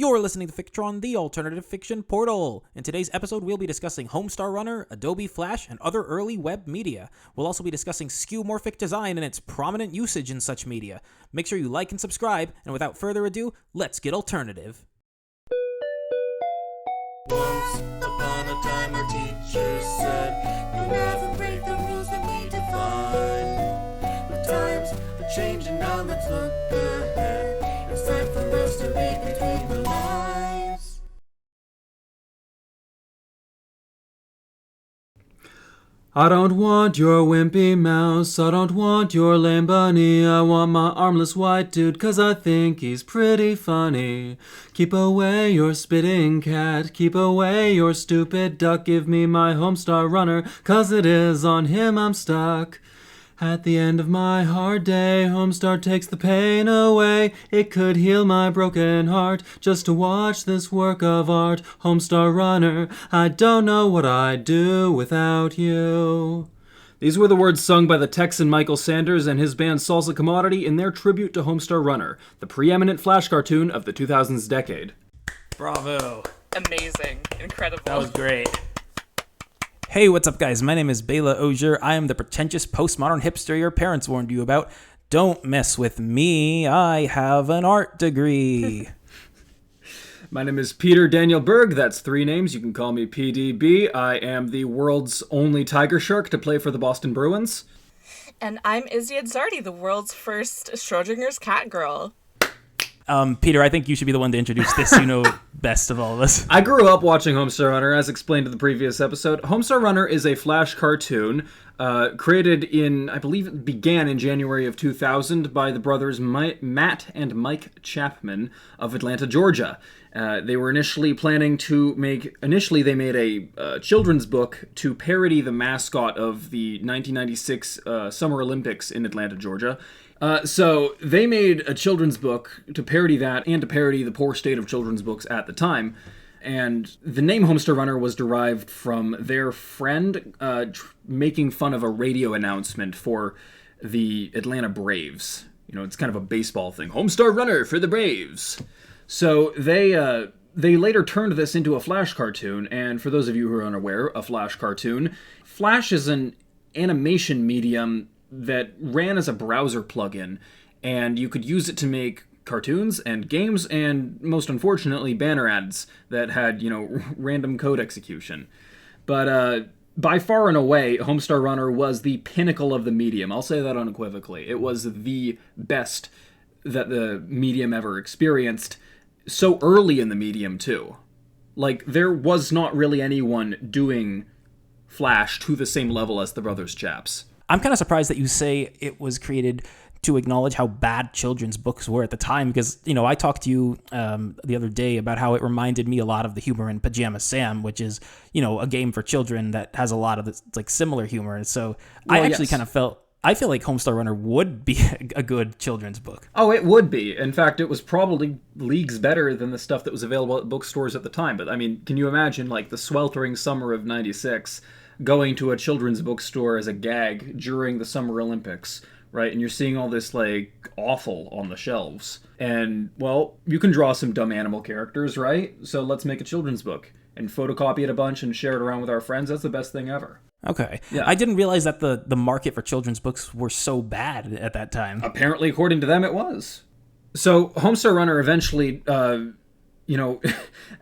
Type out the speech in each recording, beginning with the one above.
You're listening to Fictron, the alternative fiction portal. In today's episode, we'll be discussing Homestar Runner, Adobe Flash, and other early web media. We'll also be discussing skeuomorphic design and its prominent usage in such media. Make sure you like and subscribe, and without further ado, let's get alternative. Once upon a time our teacher said, "You'll never break the rules that we define." But times are changing now, let's look ahead. It's time for us to read between the lines. I don't want your wimpy mouse, I don't want your lame bunny, I want my armless white dude 'cause I think he's pretty funny. Keep away your spitting cat, keep away your stupid duck, give me my Homestar Runner 'cause it is on him I'm stuck. At the end of my hard day, Homestar takes the pain away. It could heal my broken heart just to watch this work of art. Homestar Runner, I don't know what I'd do without you. These were the words sung by the Texan Michael Sanders and his band Salsa Commodity in their tribute to Homestar Runner, the preeminent Flash cartoon of the 2000s decade. Bravo. Amazing. Incredible. That was great. Hey, what's up, guys? My name is Bela Ogier. I am the pretentious postmodern hipster your parents warned you about. Don't mess with me. I have an art degree. My name is Peter Daniel Berg. That's 3 names. You can call me PDB. I am the world's only tiger shark to play for the Boston Bruins. And I'm Izzy Adzardi, the world's first Schrodinger's cat girl. Peter, I think you should be the one to introduce this. You know best of all of us. I grew up watching Homestar Runner, as explained in the previous episode. Homestar Runner is a Flash cartoon created I believe it began in January of 2000 by the brothers Matt and Mike Chapman of Atlanta, Georgia. They were initially planning to they made a children's book to parody the mascot of the 1996 Summer Olympics in Atlanta, Georgia. So they made a children's book to parody that and to parody the poor state of children's books at the time. And the name Homestar Runner was derived from their friend making fun of a radio announcement for the Atlanta Braves. You know, it's kind of a baseball thing. Homestar Runner for the Braves. So they later turned this into a Flash cartoon. And for those of you who are unaware, a Flash cartoon, Flash is an animation medium that ran as a browser plugin, and you could use it to make cartoons and games and, most unfortunately, banner ads that had, random code execution. But by far and away, Homestar Runner was the pinnacle of the medium. I'll say that unequivocally. It was the best that the medium ever experienced, so early in the medium, too. Like, there was not really anyone doing Flash to the same level as the Brothers Chaps. I'm kind of surprised that you say it was created to acknowledge how bad children's books were at the time, because, I talked to you the other day about how it reminded me a lot of the humor in Pajama Sam, which is, a game for children that has a lot of this, similar humor. And so I actually kind of I feel like Homestar Runner would be a good children's book. Oh, it would be. In fact, it was probably leagues better than the stuff that was available at bookstores at the time. But, can you imagine, the sweltering summer of 96, going to a children's bookstore as a gag during the Summer Olympics, right? And you're seeing all this, awful on the shelves. And, well, you can draw some dumb animal characters, right? So let's make a children's book and photocopy it a bunch and share it around with our friends. That's the best thing ever. Okay. Yeah. I didn't realize that the market for children's books were so bad at that time. Apparently, according to them, it was. So Homestar Runner eventually...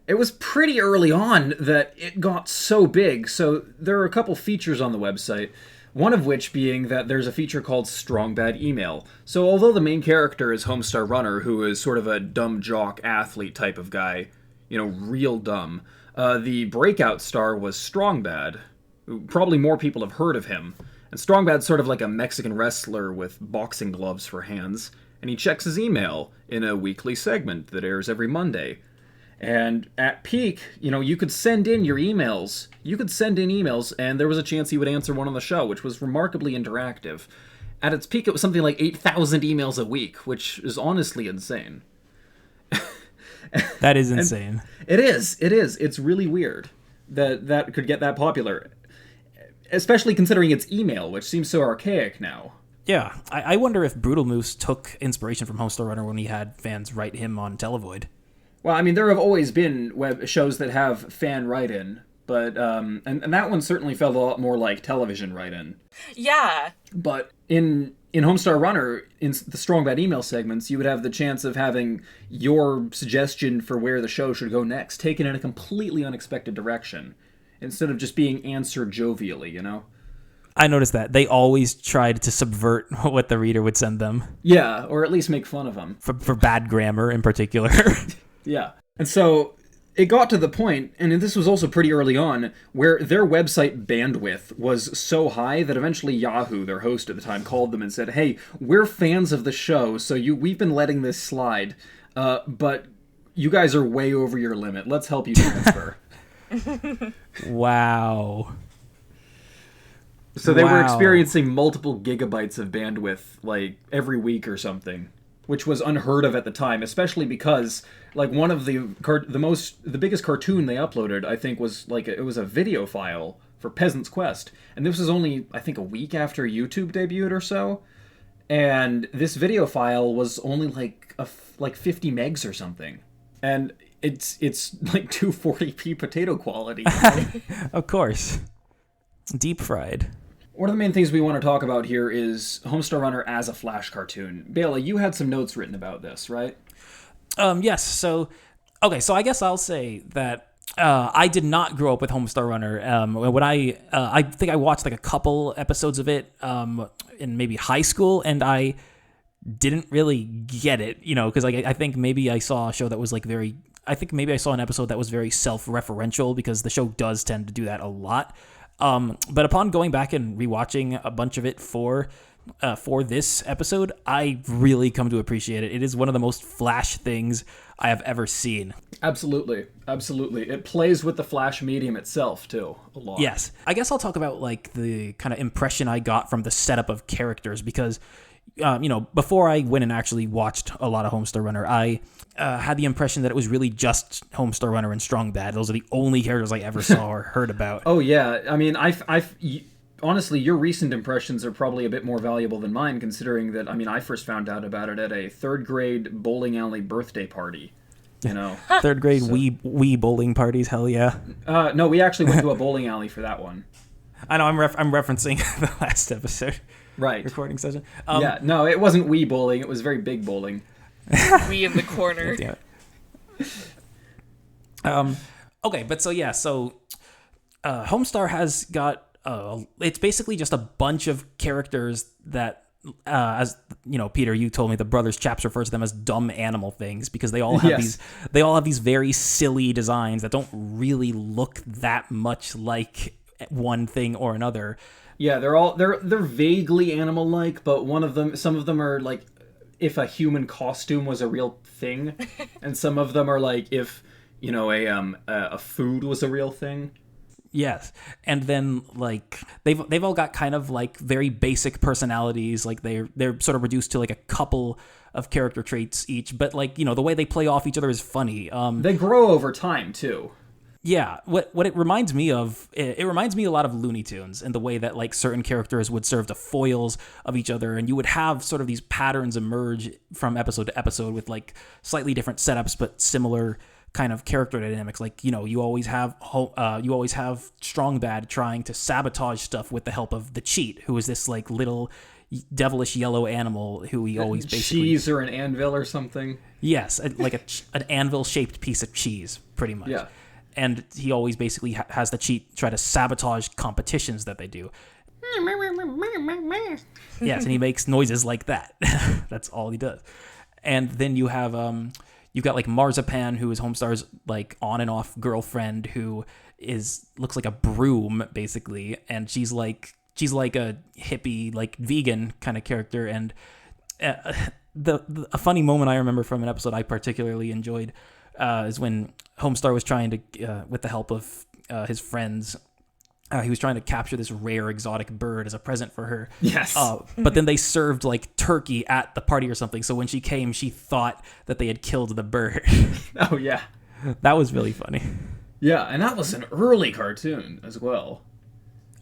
it was pretty early on that it got so big. So there are a couple features on the website, one of which being that there's a feature called Strong Bad Email. So although the main character is Homestar Runner, who is sort of a dumb jock athlete type of guy, real dumb, the breakout star was Strong Bad. Probably more people have heard of him. And Strong Bad's sort of like a Mexican wrestler with boxing gloves for hands, and he checks his email in a weekly segment that airs every Monday. And at peak, you could send in your emails. You could send in emails, and there was a chance he would answer one on the show, which was remarkably interactive. At its peak, it was something like 8,000 emails a week, which is honestly insane. That is insane. It is. It's really weird that could get that popular. Especially considering it's email, which seems so archaic now. Yeah, I wonder if Brutal Moose took inspiration from Homestar Runner when he had fans write him on Televoid. Well, I mean, there have always been web shows that have fan write-in, but and that one certainly felt a lot more like television write-in. Yeah. But in Homestar Runner, in the Strong Bad email segments, you would have the chance of having your suggestion for where the show should go next taken in a completely unexpected direction, instead of just being answered jovially, you know? I noticed that they always tried to subvert what the reader would send them Yeah, or at least make fun of them. for bad grammar in particular. Yeah. And so it got to the point, and this was also pretty early on, where their website bandwidth was so high that eventually Yahoo, their host at the time, called them and said, "Hey, we're fans of the show, so we've been letting this slide, but you guys are way over your limit. Let's help you transfer." Wow. So they were Wow. experiencing multiple gigabytes of bandwidth, like, every week or something, which was unheard of at the time, especially because, like, one of the biggest cartoon they uploaded, I think, was, like, it was a video file for Peasant's Quest, and this was only, I think, a week after YouTube debuted or so, and this video file was only, like 50 megs or something, and it's like 240p potato quality. Of course. Deep fried. One of the main things we want to talk about here is Homestar Runner as a Flash cartoon. Bela, you had some notes written about this, right? Yes. So I guess I'll say that I did not grow up with Homestar Runner. When I think I watched like a couple episodes of it in maybe high school, and I didn't really get it, because I think maybe I saw a show that was like very. I think maybe I saw an episode that was very self-referential, because the show does tend to do that a lot. But upon going back and rewatching a bunch of it for this episode, I really come to appreciate it. It is one of the most Flash things I have ever seen. Absolutely. It plays with the Flash medium itself, too, a lot. Yes. I guess I'll talk about like the kind of impression I got from the setup of characters, because before I went and actually watched a lot of Homestar Runner, I had the impression that it was really just Homestar Runner and Strong Bad. Those are the only characters I ever saw or heard about. Oh, yeah. I mean, honestly, your recent impressions are probably a bit more valuable than mine, considering that, I mean, I first found out about it at a third grade bowling alley birthday party. Third grade Wii bowling parties, hell yeah. No, we actually went to a bowling alley for that one. I know, I'm referencing the last episode. Right. Recording session. Yeah, no, it wasn't Wii bowling, it was very big bowling. We in the corner. Damn it. Okay, but so Homestar has got it's basically just a bunch of characters that as Peter, you told me the Brothers Chaps refers to them as dumb animal things, because they all have these very silly designs that don't really look that much like one thing or another. Yeah, they're vaguely animal-like, but some of them are like if a human costume was a real thing, and some of them are like if a food was a real thing. Yes, and then like they've all got kind of like very basic personalities. Like they're sort of reduced to like a couple of character traits each, but like the way they play off each other is funny. They grow over time too. Yeah, what it reminds me of, it reminds me a lot of Looney Tunes, in the way that like certain characters would serve to foils of each other, and you would have sort of these patterns emerge from episode to episode with like slightly different setups but similar kind of character dynamics. Like you always have Strong Bad trying to sabotage stuff with the help of the Cheat, who is this like little devilish yellow animal who he always basically cheese or an anvil or something. Yes, like an anvil shaped piece of cheese, pretty much. Yeah. And he always basically has the Cheat try to sabotage competitions that they do. Yes, and he makes noises like that. That's all he does. And then you have you've got like Marzipan, who is Homestar's like on and off girlfriend, who looks like a broom basically, and she's like a hippie, like vegan kind of character. And a funny moment I remember from an episode I particularly enjoyed is when Homestar was trying to, with the help of his friends, he was trying to capture this rare exotic bird as a present for her. Yes. But then they served like turkey at the party or something. So when she came, she thought that they had killed the bird. Oh, yeah. That was really funny. Yeah, and that was an early cartoon as well.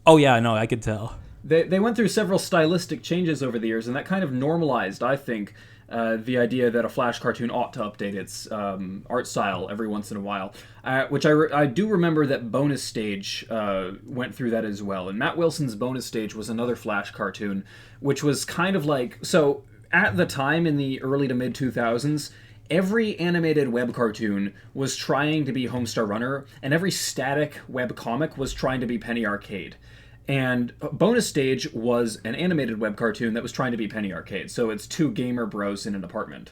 Oh, yeah, no, I could tell. They went through several stylistic changes over the years, and that kind of normalized, I think, the idea that a Flash cartoon ought to update its art style every once in a while, which I do remember that Bonus Stage went through that as well. And Matt Wilson's Bonus Stage was another Flash cartoon, which was kind of like... So, at the time, in the early to mid-2000s, every animated web cartoon was trying to be Homestar Runner, and every static web comic was trying to be Penny Arcade. And Bonus Stage was an animated web cartoon that was trying to be Penny Arcade. So it's two gamer bros in an apartment.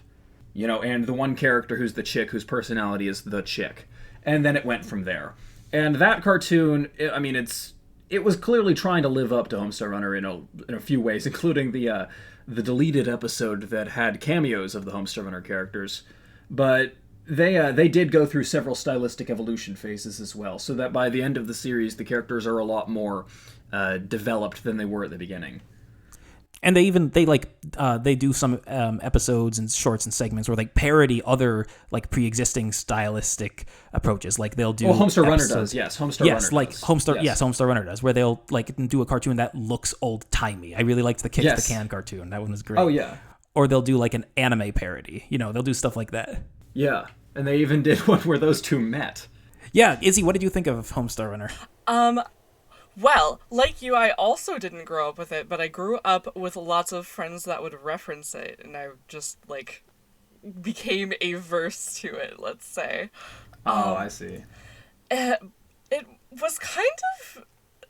You know, and the one character who's the chick, whose personality is the chick. And then it went from there. And that cartoon, it was clearly trying to live up to Homestar Runner in a few ways, including the deleted episode that had cameos of the Homestar Runner characters. But they did go through several stylistic evolution phases as well, so that by the end of the series, the characters are a lot more developed than they were at the beginning. And they do some episodes and shorts and segments where they parody other like pre-existing stylistic approaches. Like they'll do Homestar Runner does, yes. Homestar Runner does. Homestar Runner does, where they'll like do a cartoon that looks old timey. I really liked the Kick the Can cartoon. That one was great. Oh yeah. Or they'll do like an anime parody. You know, they'll do stuff like that. Yeah, and they even did one where those two met. Yeah, Izzy, what did you think of Homestar Runner? Well, like you, I also didn't grow up with it, but I grew up with lots of friends that would reference it, and I just, like, became averse to it, let's say. I see. It was kind of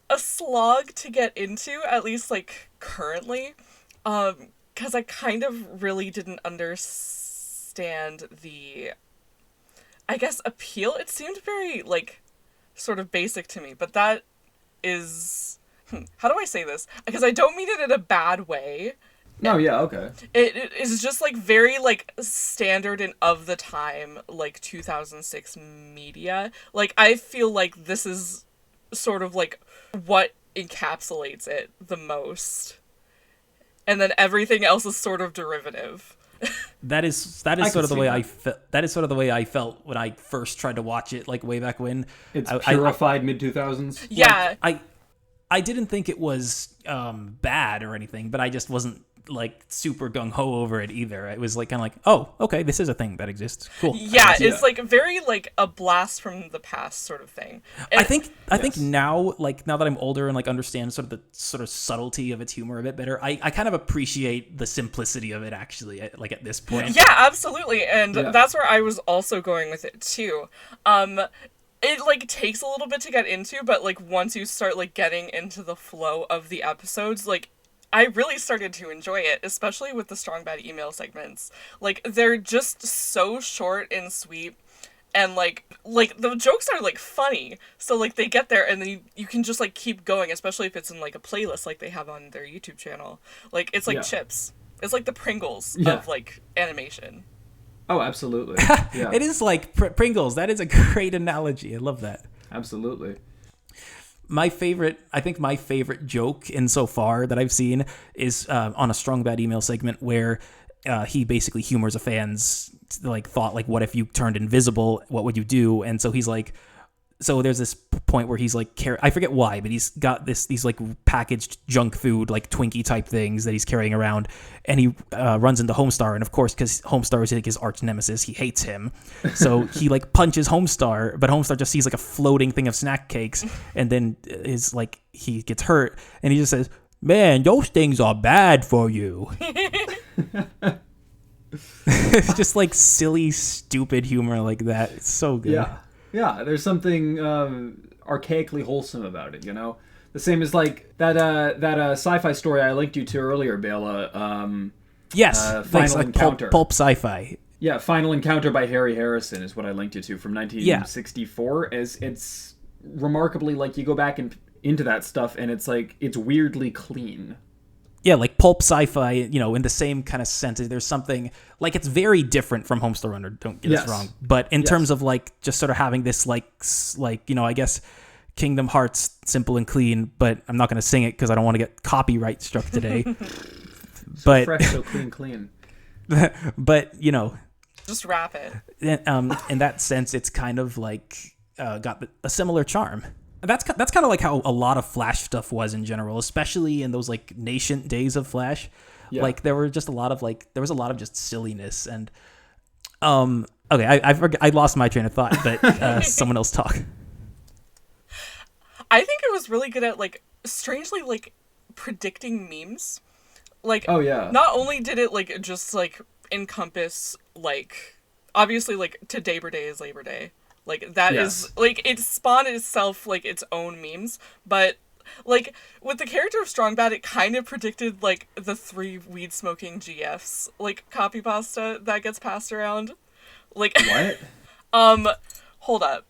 a slog to get into, at least, like, currently, because I kind of really didn't understand the, I guess, appeal. It seemed very, like, sort of basic to me, but that is... how do I say this? Because I don't mean it in a bad way. No, yeah, okay. It is just, like, very, like, standard and of the time, like, 2006 media. Like, I feel like this is sort of, like, what encapsulates it the most. And then everything else is sort of derivative. That is sort of the way that is sort of the way I felt when I first tried to watch it, like way back when. It's purified mid-2000s. Yeah. Like, I didn't think it was bad or anything, but I just wasn't like super gung-ho over it either. It was like kind of like, oh, okay, this is a thing that exists. Cool. Yeah, it's like very like a blast from the past sort of thing. And I think now, like now that I'm older and like understand sort of the sort of subtlety of its humor a bit better, I kind of appreciate the simplicity of it actually, like at this point. Yeah, absolutely. And that's where I was also going with it too. It like takes a little bit to get into, but like once you start like getting into the flow of the episodes, like I really started to enjoy it, especially with the Strong Bad Email segments. Like, they're just so short and sweet, and, like the jokes are, like, funny. So, like, they get there, and then you can just, like, keep going, especially if it's in, like, a playlist like they have on their YouTube channel. Like, it's like chips. It's like the Pringles of, like, animation. Oh, absolutely. Yeah. It is like Pringles. That is a great analogy. I love that. Absolutely. I think my favorite joke insofar that I've seen is on a Strong Bad Email segment where he basically humors a fan's like thought, like, what if you turned invisible? What would you do? And so he's like, so there's this point where he's like, I forget why, but he's got these like packaged junk food, like Twinkie type things that he's carrying around, and he runs into Homestar, and of course, because Homestar is like his arch nemesis, he hates him, so he like punches Homestar, but Homestar just sees like a floating thing of snack cakes, and then he gets hurt, and he just says, "Man, those things are bad for you." It's just like silly, stupid humor like that. It's so good. Yeah, there's something archaically wholesome about it, you know? The same as, like, that sci-fi story I linked you to earlier, Bela. Yes, Final Encounter. Pulp sci-fi. Yeah, Final Encounter by Harry Harrison is what I linked you to from 1964. It's remarkably, like, you go back into that stuff, and it's, like, it's weirdly clean. Yeah, like pulp sci-fi, you know, in the same kind of sense. There's something, like, it's very different from Homestar Runner, don't get us wrong. But in terms of, like, just sort of having this, like, you know, I guess Kingdom Hearts, simple and clean, but I'm not going to sing it because I don't want to get copyright struck today. So fresh, so clean. But, you know. Just rap it. In that sense, it's kind of, like, got a similar charm. That's kind of like how a lot of Flash stuff was in general, especially in those like nascent days of Flash. Yeah. Like there was a lot of just silliness and okay, I lost my train of thought, but someone else talk. I think it was really good at like strangely like predicting memes. Like, Oh, yeah. not only did it like just like encompass like obviously like today is Labor Day. Like that Yes. is like it spawned itself like its own memes, but like with the character of Strong Bad, it kind of predicted like the 3 weed smoking GFs like copy pasta that gets passed around. Like What? hold up.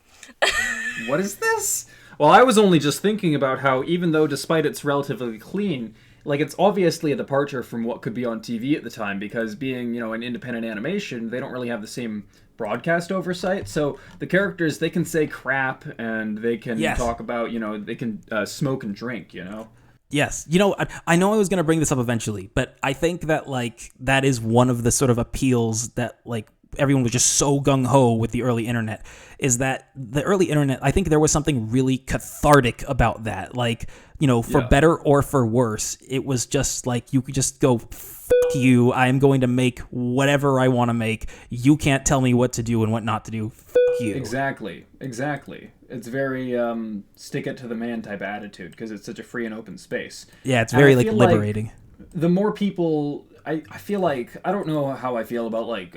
What is this? Well, I was only just thinking about how, even though despite it's relatively clean, like it's obviously a departure from what could be on TV at the time, because being, you know, an independent animation, they don't really have the same broadcast oversight. So the characters, they can say crap and they can Yes. talk about, you know, they can smoke and drink, you know? Yes. You know, I know I was going to bring this up eventually, but I think that, like, that is one of the sort of appeals that, like, everyone was just so gung-ho with the early internet, is that the early internet, I think there was something really cathartic about that. Like, you know, for Yeah. better or for worse, it was just like you could just go, F you, I am going to make whatever I want to make. You can't tell me what to do and what not to do. F you. Exactly. It's very stick it to the man type attitude, because it's such a free and open space. Yeah, it's And very, I like, feel like liberating. the more people, I feel like, I don't know how I feel about like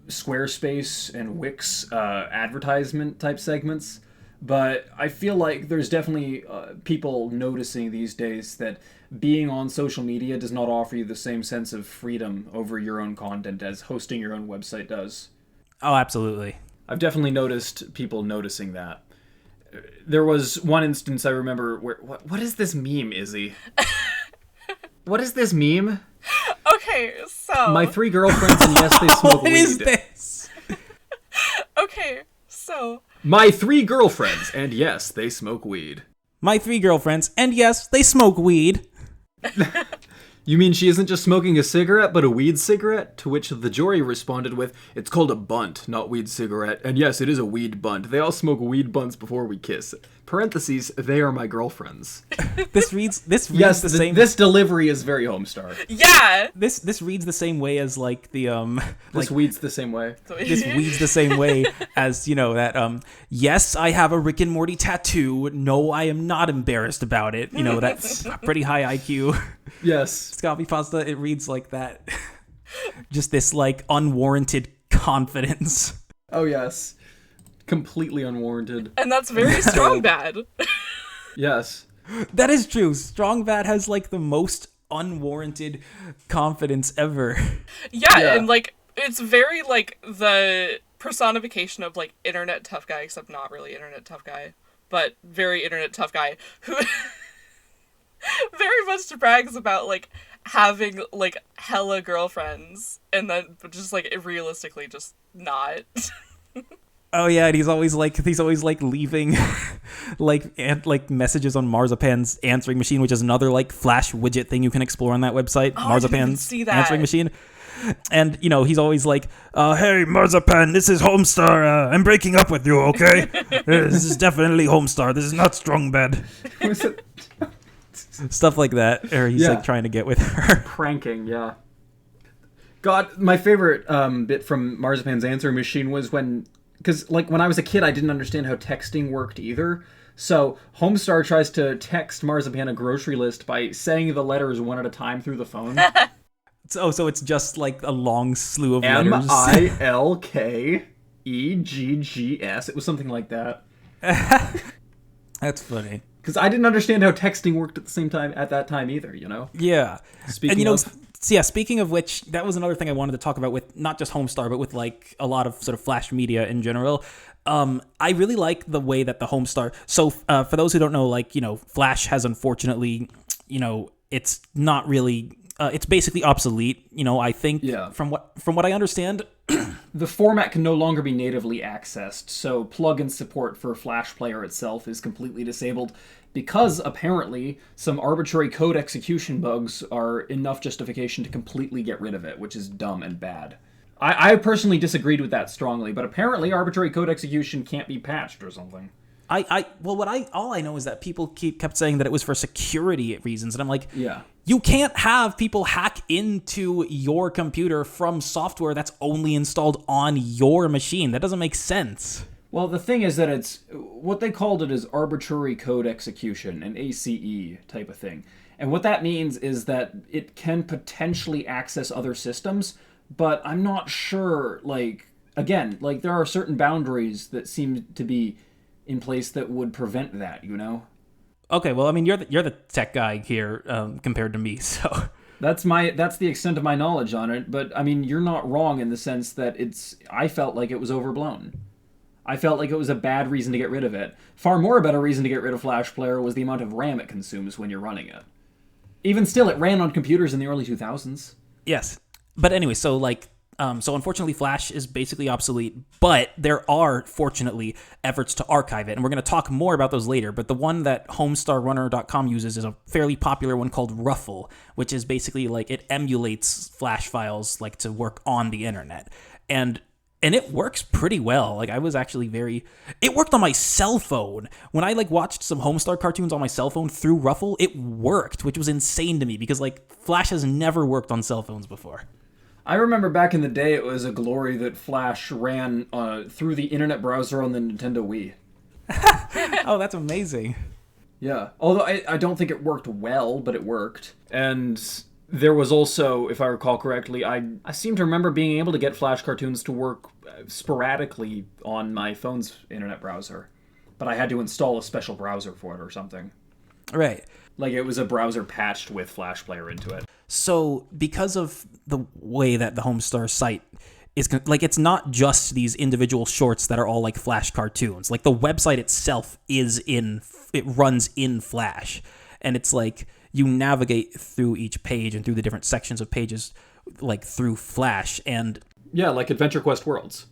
Squarespace and Wix advertisement type segments, but I feel like there's definitely people noticing these days that being on social media does not offer you the same sense of freedom over your own content as hosting your own website does. Oh, absolutely. I've definitely noticed people noticing that. There was one instance I remember where, what is this meme, Izzy? What is this meme? Okay, so My 3 girlfriends, and yes, they smoke What weed. is this? okay, so My 3 girlfriends, and yes, they smoke weed. My 3 girlfriends, and yes, they smoke weed. You mean she isn't just smoking a cigarette, but a weed cigarette? To which the jury responded with, it's called a bunt, not weed cigarette. And yes, it is a weed bunt. They all smoke weed bunts before we kiss. Parentheses, they are my girlfriends. This reads Yes, the same. this delivery is very Homestar. yeah. This reads the same way as like the This weed's the same way. this reads the same way as, you know, that yes, I have a Rick and Morty tattoo. No, I am not embarrassed about it. You know, that's pretty high IQ. Yes. Copy pasta, it reads like that. Just this like unwarranted confidence. Oh, yes. Completely unwarranted. And that's very Strong Bad. Yes. That is true. Strong Bad has like the most unwarranted confidence ever. Yeah, and like it's very like the personification of like internet tough guy, except not really internet tough guy, but very internet tough guy who very much brags about like having like hella girlfriends and then just like realistically just not. Oh yeah, and he's always like leaving like messages on Marzipan's answering machine, which is another like Flash widget thing you can explore on that website. I didn't Marzipan's see that. answering machine. And, you know, he's always like, hey, Marzipan, this is Homestar. I'm breaking up with you, okay? This is definitely Homestar. This is not Strong Bad. Stuff like that. Or he's, like, trying to get with her. Pranking, yeah. God, my favorite bit from Marzipan's answering machine was when... Because, like, when I was a kid, I didn't understand how texting worked either. So, Homestar tries to text Marzipan a grocery list by saying the letters one at a time through the phone. So it's just like a long slew of letters. Milkkegggs. It was something like that. That's funny. Because I didn't understand how texting worked at the same time at that time either, you know? Yeah. Speaking and, you know, of... So yeah, speaking of which, that was another thing I wanted to talk about with not just Homestar, but with like a lot of sort of Flash media in general. I really like the way that the Homestar. So for those who don't know, like, you know, Flash has unfortunately, you know, it's not really. It's basically obsolete. You know, I think from what I understand. The format can no longer be natively accessed, so plugin support for Flash Player itself is completely disabled because apparently some arbitrary code execution bugs are enough justification to completely get rid of it, which is dumb and bad. I personally disagreed with that strongly, but apparently arbitrary code execution can't be patched or something. All I know is that people kept saying that it was for security reasons, and I'm like, Yeah. you can't have people hack into your computer from software that's only installed on your machine. That doesn't make sense. Well, the thing is that it's what they called it is arbitrary code execution, an ACE type of thing. And what that means is that it can potentially access other systems, but I'm not sure, like, again, like there are certain boundaries that seem to be in place that would prevent that, you know? Okay, well, I mean, you're the tech guy here compared to me, so That's the extent of my knowledge on it, but I mean, you're not wrong in the sense that I felt like it was overblown. I felt like it was a bad reason to get rid of it. Far more a better reason to get rid of Flash Player was the amount of RAM it consumes when you're running it. Even still, it ran on computers in the early 2000s. yes. But anyway, so unfortunately, Flash is basically obsolete, but there are, fortunately, efforts to archive it, and we're going to talk more about those later, but the one that HomestarRunner.com uses is a fairly popular one called Ruffle, which is basically like it emulates Flash files like to work on the internet. And it works pretty well. Like, I was actually it worked on my cell phone. When I, like, watched some Homestar cartoons on my cell phone through Ruffle, it worked, which was insane to me because, like, Flash has never worked on cell phones before. I remember back in the day, it was a glory that Flash ran through the internet browser on the Nintendo Wii. Oh, that's amazing. Yeah. Although I don't think it worked well, but it worked. And there was also, if I recall correctly, I seem to remember being able to get Flash cartoons to work sporadically on my phone's internet browser. But I had to install a special browser for it or something. Right. Like, it was a browser patched with Flash Player into it. So because of the way that the Homestar site is, like, it's not just these individual shorts that are all like Flash cartoons. Like, the website itself it runs in Flash, and it's like you navigate through each page and through the different sections of pages, like through Flash. And yeah, like Adventure Quest Worlds.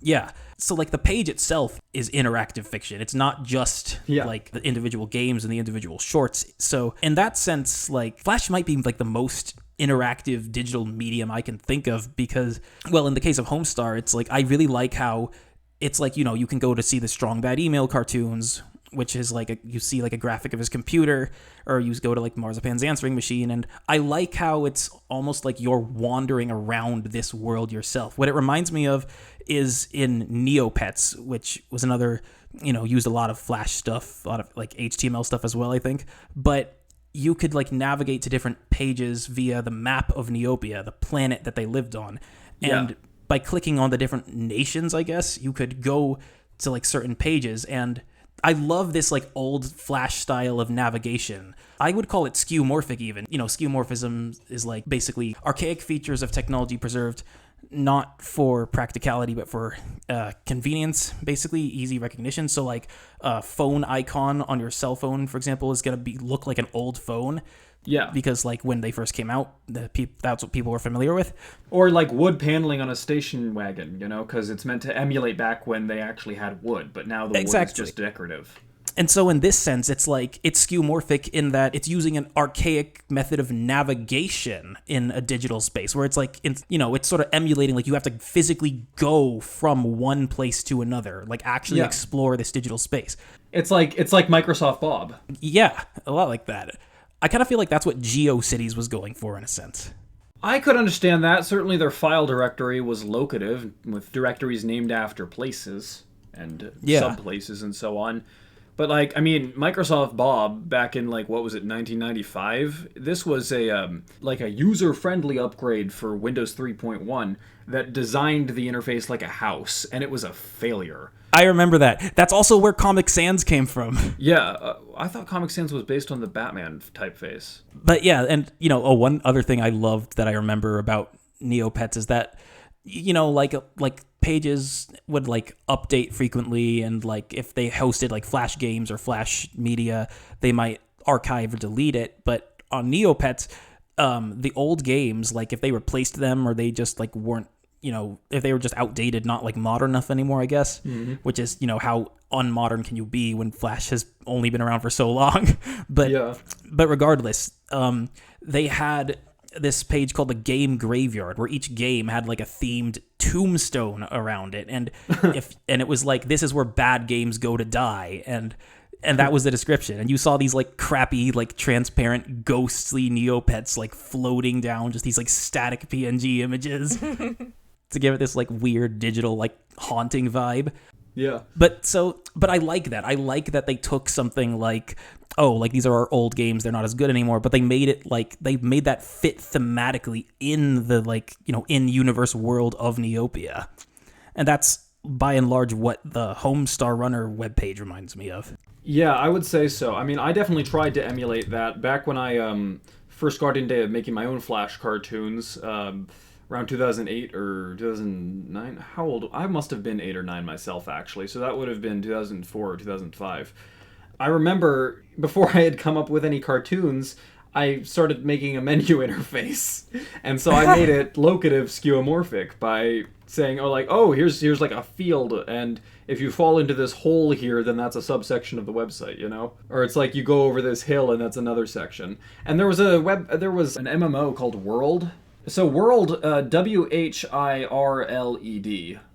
yeah, so like the page itself is interactive fiction. It's not just like the individual games and the individual shorts. So in that sense, like, Flash might be like the most interactive digital medium I can think of because, well, in the case of Homestar, it's like I really like how it's like, you know, you can go to see the Strong Bad Email cartoons, which is like you see like a graphic of his computer, or you go to like Marzipan's answering machine, and I like how it's almost like you're wandering around this world yourself. What it reminds me of is in Neopets, which was another, you know, used a lot of Flash stuff, a lot of like HTML stuff as well, I think, but you could like navigate to different pages via the map of Neopia, the planet that they lived on, and by clicking on the different nations, I guess, you could go to like certain pages. And I love this like old Flash style of navigation. I would call it skeuomorphic even. You know, skeuomorphism is like basically archaic features of technology preserved not for practicality but for convenience, basically easy recognition. So like a phone icon on your cell phone, for example, is going to look like an old phone. Yeah. Because like when they first came out, that's what people were familiar with. Or like wood paneling on a station wagon, you know, because it's meant to emulate back when they actually had wood, but now the wood is just decorative. And so in this sense, it's like it's skeuomorphic in that it's using an archaic method of navigation in a digital space where it's like, you know, it's sort of emulating like you have to physically go from one place to another, like actually explore this digital space. It's like Microsoft Bob. Yeah, a lot like that. I kind of feel like that's what GeoCities was going for in a sense. I could understand that. Certainly their file directory was locative, with directories named after places and subplaces and so on. But, like, I mean, Microsoft Bob, back in, like, what was it, 1995? This was a user-friendly upgrade for Windows 3.1 that designed the interface like a house, and it was a failure. I remember that. That's also where Comic Sans came from. Yeah, I thought Comic Sans was based on the Batman typeface. But yeah, and, you know, one other thing I loved that I remember about Neopets is that, you know, like pages would like update frequently, and like if they hosted like Flash games or Flash media, they might archive or delete it. But on Neopets, the old games, like if they replaced them or they just like weren't, you know, if they were just outdated, not like modern enough anymore, I guess, which is, you know, how unmodern can you be when Flash has only been around for so long? But regardless, they had this page called the Game Graveyard, where each game had like a themed tombstone around it, and it was like, this is where bad games go to die, and that was the description. And you saw these like crappy, like transparent, ghostly Neopets like floating down, just these like static PNG images to give it this like weird digital like haunting vibe. Yeah. But I like that. I like that they took something like, oh, like these are our old games, they're not as good anymore, but they made it like, they made that fit thematically in the like, in-universe world of Neopia. And that's by and large what the Homestar Runner webpage reminds me of. Yeah, I would say so. I mean, I definitely tried to emulate that back when I first got into making my own Flash cartoons, around 2008 or 2009. How old? I must have been 8 or 9 myself, actually. So that would have been 2004 or 2005. I remember before I had come up with any cartoons, I started making a menu interface. And so I made it locative skeuomorphic by saying, here's like a field, and if you fall into this hole here, then that's a subsection of the website, Or it's like you go over this hill and that's another section. And there was an MMO called World. So World, WHIRLED,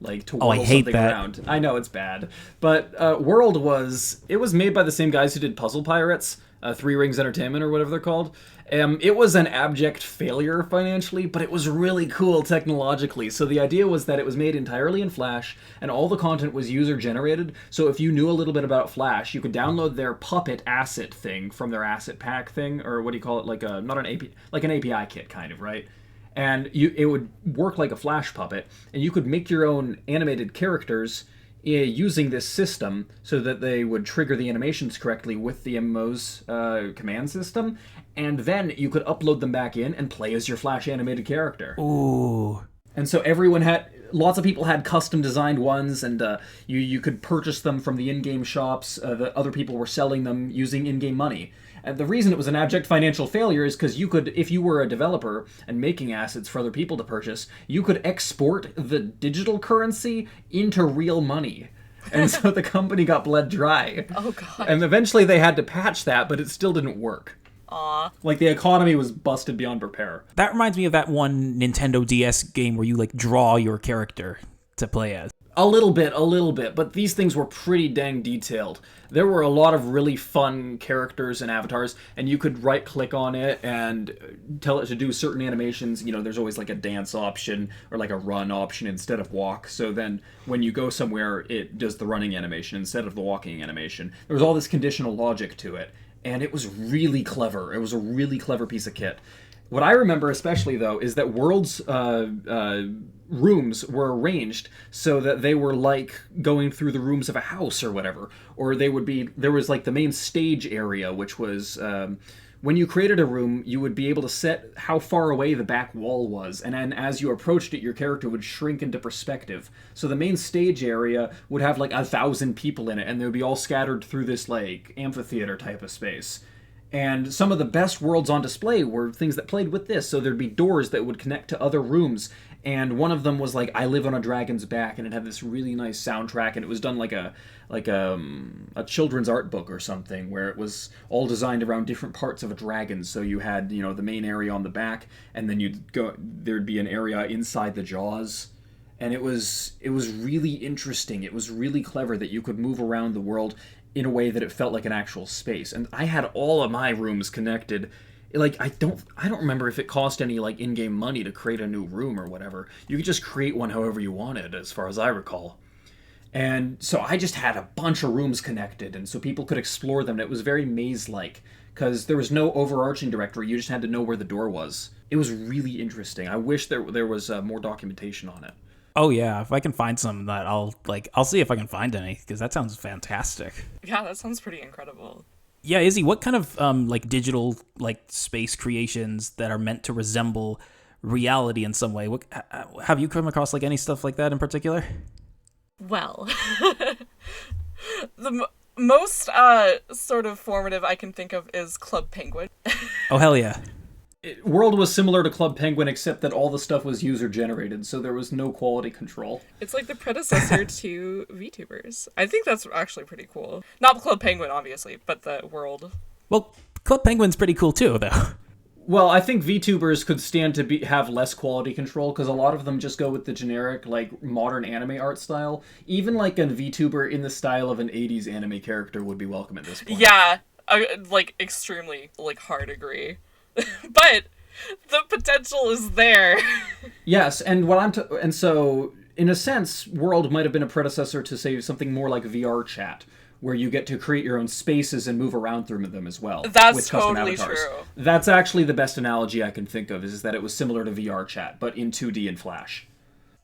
like to whirl I hate something that. around. I know, it's bad. But World was made by the same guys who did Puzzle Pirates, Three Rings Entertainment or whatever they're called. It was an abject failure financially, but it was really cool technologically. So the idea was that it was made entirely in Flash, and all the content was user-generated. So if you knew a little bit about Flash, you could download their Puppet asset thing from their asset pack thing, or what do you call it? Like an API kit, kind of, right? And it would work like a Flash puppet, and you could make your own animated characters using this system so that they would trigger the animations correctly with the MMO's command system, and then you could upload them back in and play as your Flash animated character. Ooh. And so lots of people had custom designed ones, and you could purchase them from the in-game shops. The other people were selling them using in-game money. And the reason it was an abject financial failure is because you could, if you were a developer and making assets for other people to purchase, you could export the digital currency into real money. And so the company got bled dry. Oh, God. And eventually they had to patch that, but it still didn't work. Aw. Like, the economy was busted beyond repair. That reminds me of that one Nintendo DS game where you like draw your character to play as. A little bit, but these things were pretty dang detailed. There were a lot of really fun characters and avatars, and you could right-click on it and tell it to do certain animations. There's always like a dance option or like a run option instead of walk. So then when you go somewhere, it does the running animation instead of the walking animation. There was all this conditional logic to it, and it was really clever. It was a really clever piece of kit. What I remember especially, though, is that World's rooms were arranged so that they were like going through the rooms of a house or whatever. Or there was like the main stage area, which was, when you created a room, you would be able to set how far away the back wall was. And then as you approached it, your character would shrink into perspective. So the main stage area would have like 1,000 people in it, and they would be all scattered through this like amphitheater type of space. And some of the best worlds on display were things that played with this. So there'd be doors that would connect to other rooms. And one of them was like, I Live on a Dragon's Back. And it had this really nice soundtrack. And it was done like a children's art book or something, where it was all designed around different parts of a dragon. So you had, the main area on the back. And then there'd be an area inside the jaws. And it was really interesting. It was really clever that you could move around the world in a way that it felt like an actual space. And I had all of my rooms connected. Like, I don't remember if it cost any like in-game money to create a new room or whatever. You could just create one however you wanted, as far as I recall. And so I just had a bunch of rooms connected, and so people could explore them. And it was very maze-like, because there was no overarching directory. You just had to know where the door was. It was really interesting. I wish there was more documentation on it. Oh yeah, if I can find some, that I'll see if I can find any, because that sounds fantastic. Yeah, that sounds pretty incredible. Yeah, Izzy, what kind of like digital like space creations that are meant to resemble reality in some way? Have you come across like any stuff like that in particular? Well, the most sort of formative I can think of is Club Penguin. Oh hell yeah. World was similar to Club Penguin, except that all the stuff was user-generated, so there was no quality control. It's like the predecessor to VTubers. I think that's actually pretty cool. Not Club Penguin, obviously, but the World. Well, Club Penguin's pretty cool too, though. Well, I think VTubers could stand to have less quality control because a lot of them just go with the generic, like, modern anime art style. Even, like, a VTuber in the style of an 80s anime character would be welcome at this point. Yeah, I, like, extremely, like, hard agree. But the potential is there. Yes, and and so, in a sense, World might have been a predecessor to, say, something more like VR chat, where you get to create your own spaces and move around through them as well. That's with custom totally avatars. true. That's actually the best analogy I can think of, is that it was similar to VR chat, but in 2D and Flash.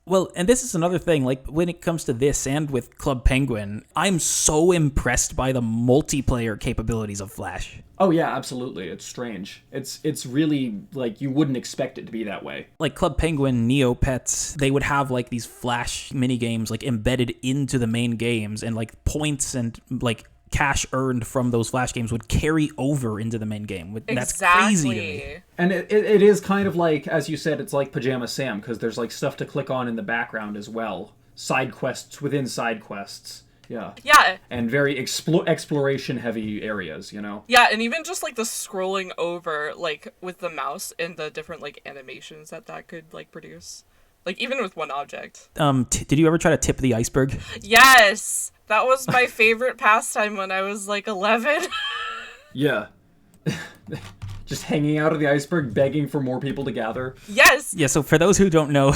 Well, and this is another thing, like, when it comes to this and with Club Penguin, I'm so impressed by the multiplayer capabilities of Flash. Oh yeah, absolutely. It's strange. It's really, like, you wouldn't expect it to be that way. Like Club Penguin, Neopets, they would have like these Flash minigames like embedded into the main games, and like points and like cash earned from those Flash games would carry over into the main game. That's crazy to me. And it is kind of like, as you said, it's like Pajama Sam, because there's like stuff to click on in the background as well. Side quests within side quests. Yeah. Yeah. And very exploration-heavy areas, you know? Yeah, and even just, like, the scrolling over, like, with the mouse and the different, like, animations that could, like, produce. Like, even with one object. Did you ever try to tip the iceberg? Yes! That was my favorite pastime when I was, like, 11. Yeah. Just hanging out of the iceberg, begging for more people to gather. Yes! Yeah, so for those who don't know,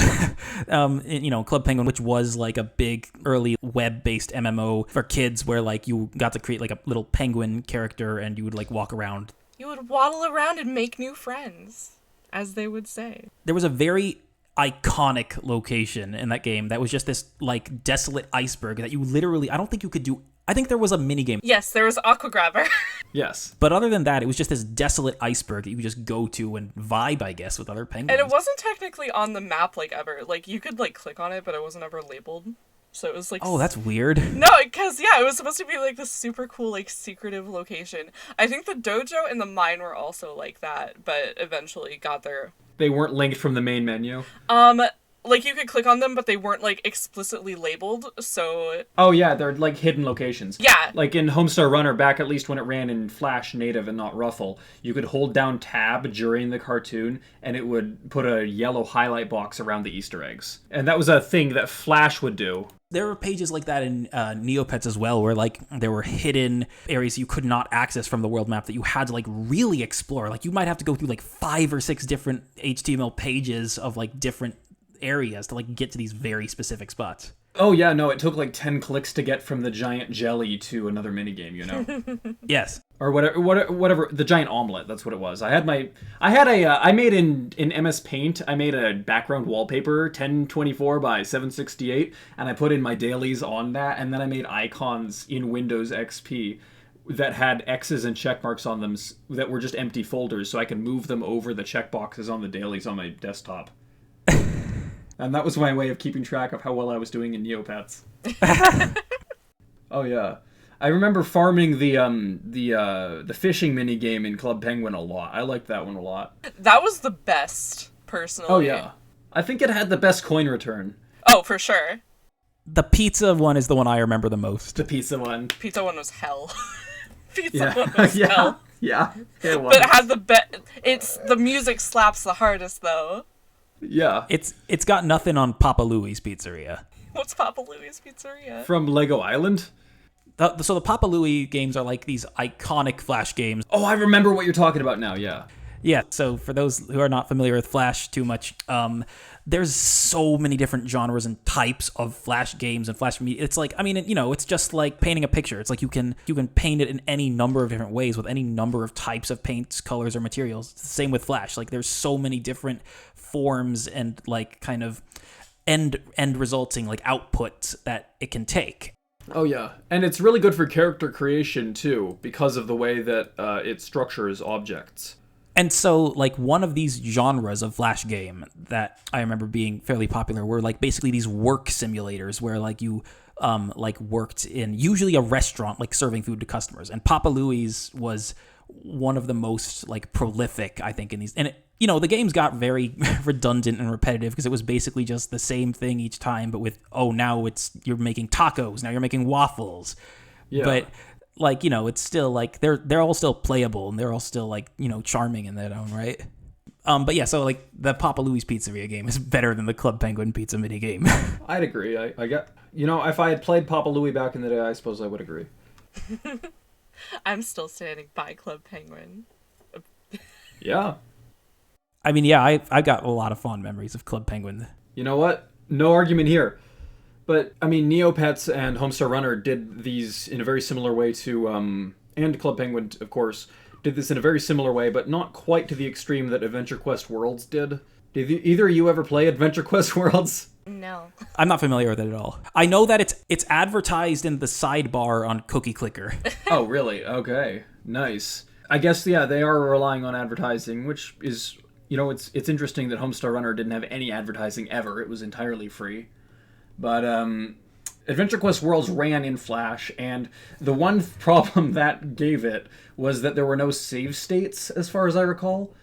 you know, Club Penguin, which was like a big early web-based MMO for kids where like you got to create like a little penguin character and you would like walk around. You would waddle around and make new friends, as they would say. There was a very iconic location in that game that was just this like desolate iceberg that you literally, I don't think you could do. I think there was a minigame. Yes, there was Aqua Grabber. Yes. But other than that, it was just this desolate iceberg that you could just go to and vibe, I guess, with other penguins. And it wasn't technically on the map, like, ever. Like, you could, like, click on it, but it wasn't ever labeled. So it was, like... Oh, that's weird. No, because, yeah, it was supposed to be, like, this super cool, like, secretive location. I think the dojo and the mine were also like that, but eventually got there. They weren't linked from the main menu? Like, you could click on them, but they weren't, like, explicitly labeled, so... Oh, yeah, they're, like, hidden locations. Yeah. Like, in Homestar Runner, back at least when it ran in Flash native and not Ruffle, you could hold down Tab during the cartoon, and it would put a yellow highlight box around the Easter eggs. And that was a thing that Flash would do. There were pages like that in Neopets as well, where like there were hidden areas you could not access from the world map that you had to like really explore. Like you might have to go through like 5 or 6 different HTML pages of like different areas to like get to these very specific spots. Oh yeah, no, it took like 10 clicks to get from the giant jelly to another minigame, you know? Yes. Or whatever, the giant omelet, that's what it was. I made in MS Paint, I made a background wallpaper, 1024 by 768, and I put in my dailies on that, and then I made icons in Windows XP that had X's and check marks on them that were just empty folders, so I could move them over the checkboxes on the dailies on my desktop. And that was my way of keeping track of how well I was doing in Neopets. Oh yeah. I remember farming the fishing mini game in Club Penguin a lot. I liked that one a lot. That was the best, personally. Oh yeah. I think it had the best coin return. Oh, for sure. The pizza one is the one I remember the most. The pizza one. Pizza one was hell. Pizza Yeah. one was Yeah. hell. Yeah. It was. But it had the music slaps the hardest, though. Yeah. It's got nothing on Papa Louie's Pizzeria. What's Papa Louie's Pizzeria? From Lego Island? So the Papa Louie games are like these iconic Flash games. Oh, I remember what you're talking about now, yeah. Yeah, so for those who are not familiar with Flash too much, there's so many different genres and types of Flash games and Flash media. It's like, I mean, you know, it's just like painting a picture. It's like you can paint it in any number of different ways with any number of types of paints, colors, or materials. It's the same with Flash. Like there's so many different forms and like kind of end resulting like outputs that it can take. Oh yeah, and it's really good for character creation too, because of the way that it structures objects. And so, like, one of these genres of Flash game that I remember being fairly popular were, like, basically these work simulators where, like, you, like, worked in usually a restaurant, like, serving food to customers. And Papa Louie's was one of the most, like, prolific, I think, in these. And, you know, the games got very redundant and repetitive because it was basically just the same thing each time, but with, oh, now you're making tacos, now you're making waffles. Yeah. But... like, you know, it's still like they're all still playable and they're all still like, you know, charming in their own right. But yeah, so like the Papa Louie's Pizzeria game is better than the Club Penguin Pizza mini game. I'd agree. I got, if I had played Papa Louie back in the day, I suppose I would agree. I'm still standing by Club Penguin. Yeah. I mean, yeah, I got a lot of fond memories of Club Penguin. You know what? No argument here. But, I mean, Neopets and Homestar Runner did these in a very similar way to, and Club Penguin, of course, did this in a very similar way, but not quite to the extreme that Adventure Quest Worlds did. Did either of you ever play Adventure Quest Worlds? No. I'm not familiar with it at all. I know that it's advertised in the sidebar on Cookie Clicker. Oh, really? Okay. Nice. I guess, yeah, they are relying on advertising, which is, it's interesting that Homestar Runner didn't have any advertising ever. It was entirely free. But Adventure Quest Worlds ran in Flash, and the one problem that gave it was that there were no save states, as far as I recall.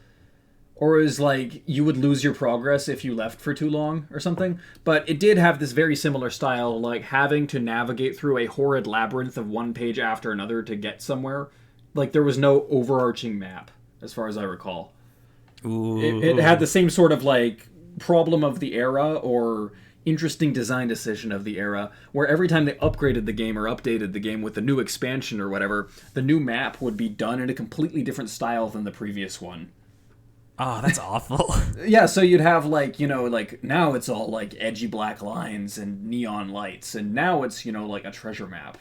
Or it was like, you would lose your progress if you left for too long, or something. But it did have this very similar style, like having to navigate through a horrid labyrinth of one page after another to get somewhere. Like, there was no overarching map, as far as I recall. Ooh. It had the same sort of, like, problem of the era, or interesting design decision of the era, where every time they upgraded the game or updated the game with a new expansion or whatever, the new map would be done in a completely different style than the previous one. Oh, that's awful. Yeah, so you'd have, like, like, now it's all, like, edgy black lines and neon lights, and now it's, like a treasure map.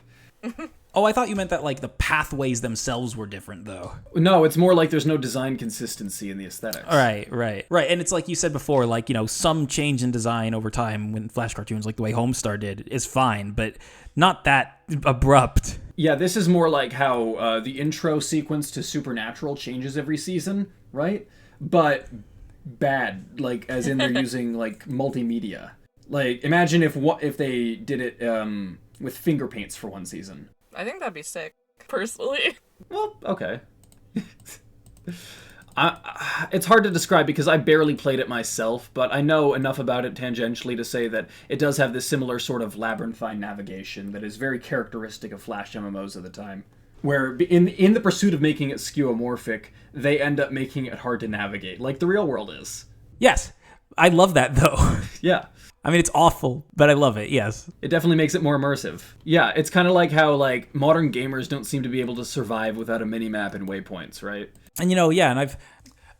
Oh, I thought you meant that, like, the pathways themselves were different, though. No, it's more like there's no design consistency in the aesthetics. Right. And it's like you said before, like, some change in design over time when Flash cartoons, like the way Homestar did, is fine, but not that abrupt. Yeah, this is more like how the intro sequence to Supernatural changes every season, right? But bad, like, as in they're using, like, multimedia. Like, imagine if they did it with finger paints for one season. I think that'd be sick, personally. Well, okay. It's hard to describe because I barely played it myself, but I know enough about it tangentially to say that it does have this similar sort of labyrinthine navigation that is very characteristic of Flash MMOs of the time. Where in the pursuit of making it skeuomorphic, they end up making it hard to navigate, like the real world is. Yes. I love that, though. Yeah. I mean, it's awful, but I love it, yes. It definitely makes it more immersive. Yeah, it's kind of like how, like, modern gamers don't seem to be able to survive without a minimap and waypoints, right? And, yeah, and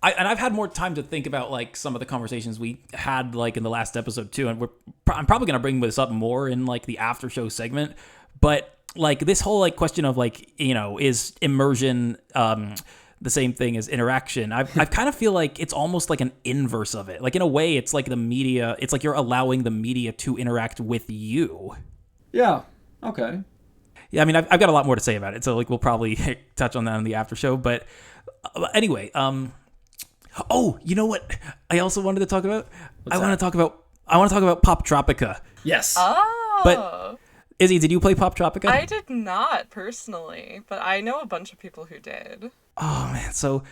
I've had more time to think about, like, some of the conversations we had, like, in the last episode, too, and I'm probably going to bring this up more in, like, the after show segment, but, like, this whole, like, question of, like, is immersion the same thing as interaction? I kind of feel like it's almost like an inverse of it. Like, in a way, it's like the media, it's like you're allowing the media to interact with you. Yeah, okay. Yeah, I mean, I've got a lot more to say about it, so, like, we'll probably touch on that in the after show, but anyway, oh, you know what I also wanted to talk about? I want to talk about Pop Tropica. Yes. Oh. But Izzy, did you play Pop Tropica? I did not, personally, but I know a bunch of people who did. Oh, man. So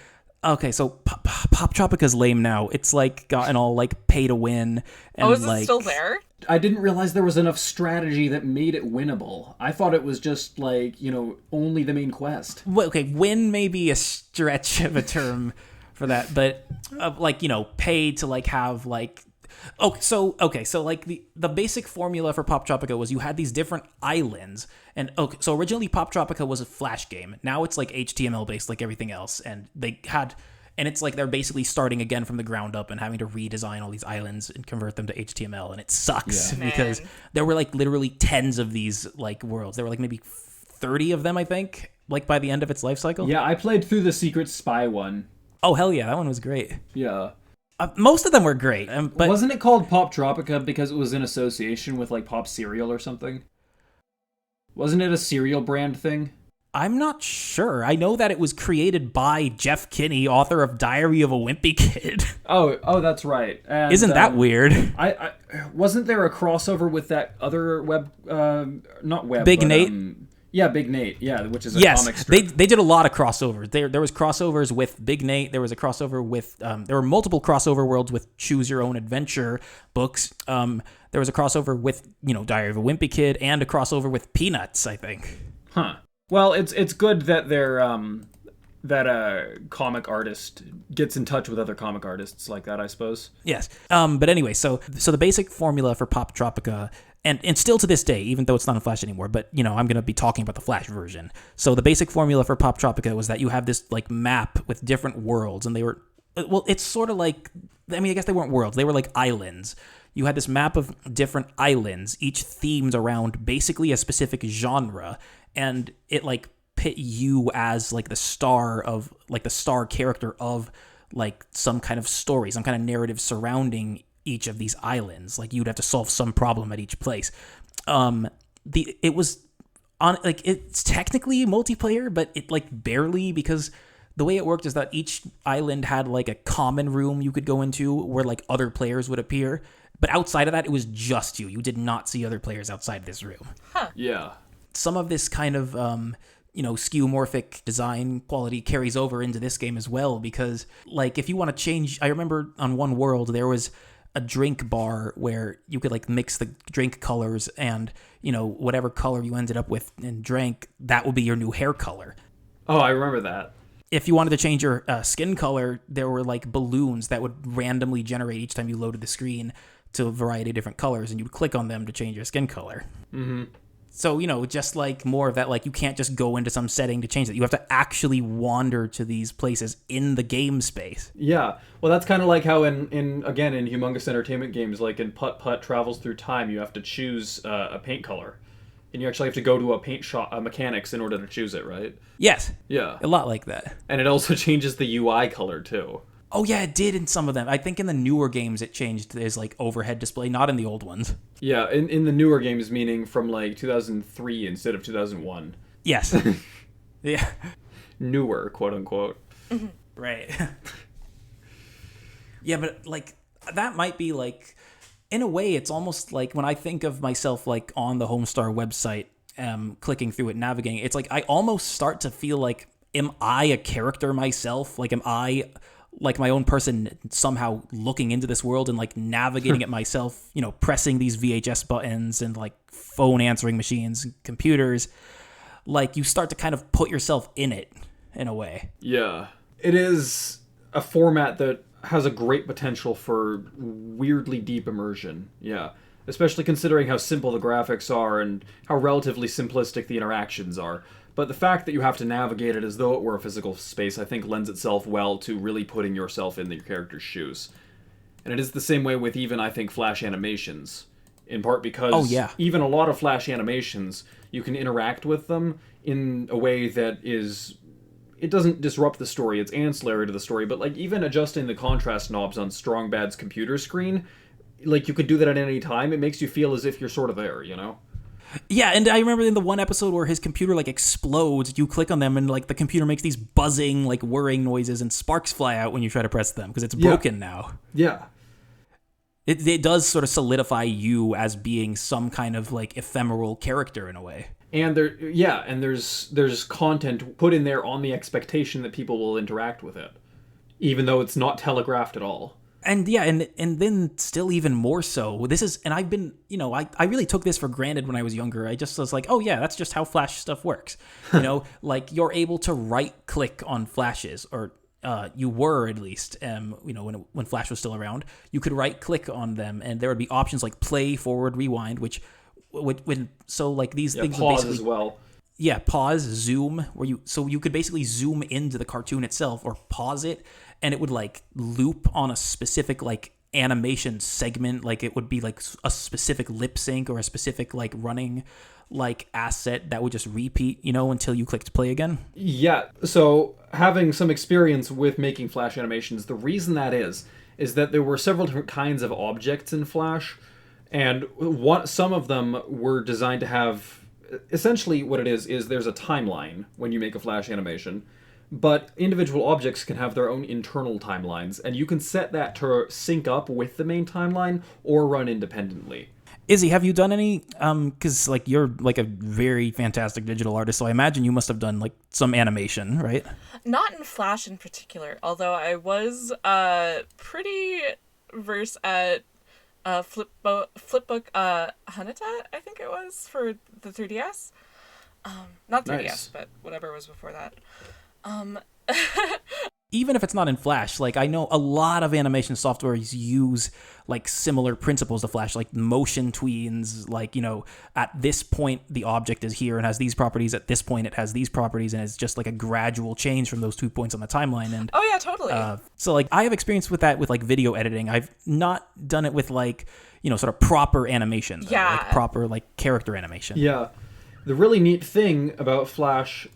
Pop Tropica's lame now. It's, like, gotten all, like, pay to win. And, is it still there? I didn't realize there was enough strategy that made it winnable. I thought it was just, like, only the main quest. Well, okay, win may be a stretch of a term for that, but, like, pay to, like, have, like... So like the basic formula for Pop Tropica was you had these different islands, and so originally Pop Tropica was a Flash game. Now it's like HTML based, like everything else, and it's like they're basically starting again from the ground up and having to redesign all these islands and convert them to HTML, and it sucks because there were like literally tens of these like worlds. There were like maybe 30 of them, I think, like by the end of its life cycle. Yeah, I played through the Secret Spy one. Oh hell yeah, that one was great. Yeah. Most of them were great. But wasn't it called Pop Tropica because it was in association with, like, Pop Cereal or something? Wasn't it a cereal brand thing? I'm not sure. I know that it was created by Jeff Kinney, author of Diary of a Wimpy Kid. Oh, that's right. And, isn't that weird? I wasn't there a crossover with that other Big Nate? Yeah, Big Nate. Yeah, which is a comic strip. They did a lot of crossovers. There was crossovers with Big Nate. There was a crossover with there were multiple crossover worlds with Choose Your Own Adventure books. There was a crossover with Diary of a Wimpy Kid and a crossover with Peanuts, I think. Huh. Well, it's good that they're comic artist gets in touch with other comic artists like that, I suppose. Yes. But anyway, so the basic formula for Pop Tropica, and still to this day, even though it's not in Flash anymore, but I'm going to be talking about the Flash version. So the basic formula for Pop Tropica was that you have this like map with different worlds, and they were, well, it's sort of like, I mean, I guess they weren't worlds, they were like islands. You had this map of different islands, each themed around basically a specific genre, and it like pit you as like the star character of like some kind of story, some kind of narrative surrounding each of these islands. Like you'd have to solve some problem at each place. It was on like it's technically multiplayer, but it like barely, because the way it worked is that each island had like a common room you could go into where like other players would appear. But outside of that, it was just you. You did not see other players outside this room. Huh. Yeah. Some of this kind of, skeuomorphic design quality carries over into this game as well, because, like, if you want to change... I remember on one world, there was a drink bar where you could, like, mix the drink colors and, whatever color you ended up with and drank, that would be your new hair color. Oh, I remember that. If you wanted to change your skin color, there were, like, balloons that would randomly generate each time you loaded the screen to a variety of different colors, and you would click on them to change your skin color. Mm-hmm. So, just like more of that, like you can't just go into some setting to change it. You have to actually wander to these places in the game space. Yeah. Well, that's kind of like how in Humongous Entertainment games, like in Putt Putt Travels Through Time, you have to choose a paint color. And you actually have to go to a paint shop, a mechanics, in order to choose it, right? Yes. Yeah. A lot like that. And it also changes the UI color, too. Oh, yeah, it did in some of them. I think in the newer games it changed as, like, overhead display, not in the old ones. Yeah, in the newer games, meaning from, like, 2003 instead of 2001. Yes. Yeah. Newer, quote-unquote. Right. Yeah, but, like, that might be, like... In a way, it's almost like when I think of myself, like, on the Homestar website, clicking through it, navigating, it's like I almost start to feel like, am I a character myself? Like, am I... like my own person somehow looking into this world and like navigating it myself, pressing these VHS buttons and like phone answering machines and computers. Like you start to kind of put yourself in it in a way. Yeah. It is a format that has a great potential for weirdly deep immersion. Yeah. Especially considering how simple the graphics are and how relatively simplistic the interactions are. But the fact that you have to navigate it as though it were a physical space, I think, lends itself well to really putting yourself in your character's shoes. And it is the same way with even, I think, Flash animations. In part because even a lot of Flash animations, you can interact with them in a way that is... It doesn't disrupt the story, it's ancillary to the story, but like even adjusting the contrast knobs on Strong Bad's computer screen, like you could do that at any time, it makes you feel as if you're sort of there, Yeah, and I remember in the one episode where his computer, like, explodes, you click on them, and, like, the computer makes these buzzing, like, whirring noises, and sparks fly out when you try to press them, because it's broken now. Yeah. It does sort of solidify you as being some kind of, like, ephemeral character in a way. And there's content put in there on the expectation that people will interact with it, even though it's not telegraphed at all. And yeah, and then still even more so, this is, and I've been, I really took this for granted when I was younger. I just was like, oh yeah, that's just how Flash stuff works. Like you're able to right click on Flashes, or you were at least, when Flash was still around, you could right click on them and there would be options like play, forward, rewind, which so like these things would pause basically, as well. Yeah, pause, zoom, so you could basically zoom into the cartoon itself or pause it, and it would like loop on a specific like animation segment, like it would be like a specific lip sync or a specific like running like asset that would just repeat, until you clicked play again. Yeah, so having some experience with making Flash animations, the reason that is that there were several different kinds of objects in Flash, and some of them were designed to have... Essentially what it is there's a timeline when you make a Flash animation, but individual objects can have their own internal timelines, and you can set that to sync up with the main timeline or run independently. Izzy, have you done any, because like you're like a very fantastic digital artist, so I imagine you must have done like some animation, right? Not in Flash in particular, although I was pretty versed at Flipbook Hanata, I think it was, for the 3DS. Not 3DS, nice. But whatever was before that. Even if it's not in Flash, like I know a lot of animation softwares use like similar principles to Flash, like motion tweens, like, at this point the object is here and has these properties, at this point it has these properties, and it's just like a gradual change from those 2 points on the timeline. And oh yeah, totally. so like I have experience with that with like video editing. I've not done it with like, sort of proper animation, though, Yeah. like proper like character animation. Yeah. The really neat thing about Flash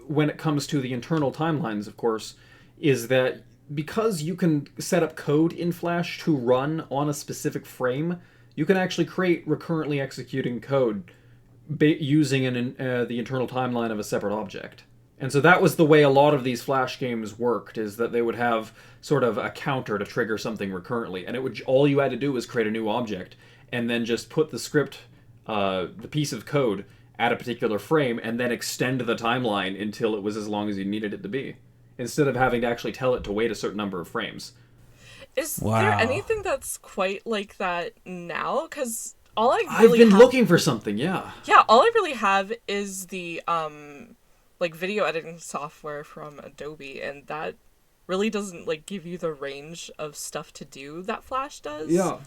when it comes to the internal timelines, of course, is that because you can set up code in Flash to run on a specific frame, you can actually create recurrently executing code using the internal timeline of a separate object. And so that was the way a lot of these Flash games worked, is that they would have sort of a counter to trigger something recurrently, and all you had to do was create a new object, and then just put the script, the piece of code, at a particular frame, and then extend the timeline until it was as long as you needed it to be, instead of having to actually tell it to wait a certain number of frames. Is there Wow. anything that's quite like that now? Because all I I've really been have... looking for something, yeah. Yeah, all I really have is the like video editing software from Adobe, and that really doesn't like give you the range of stuff to do that Flash does. Yeah.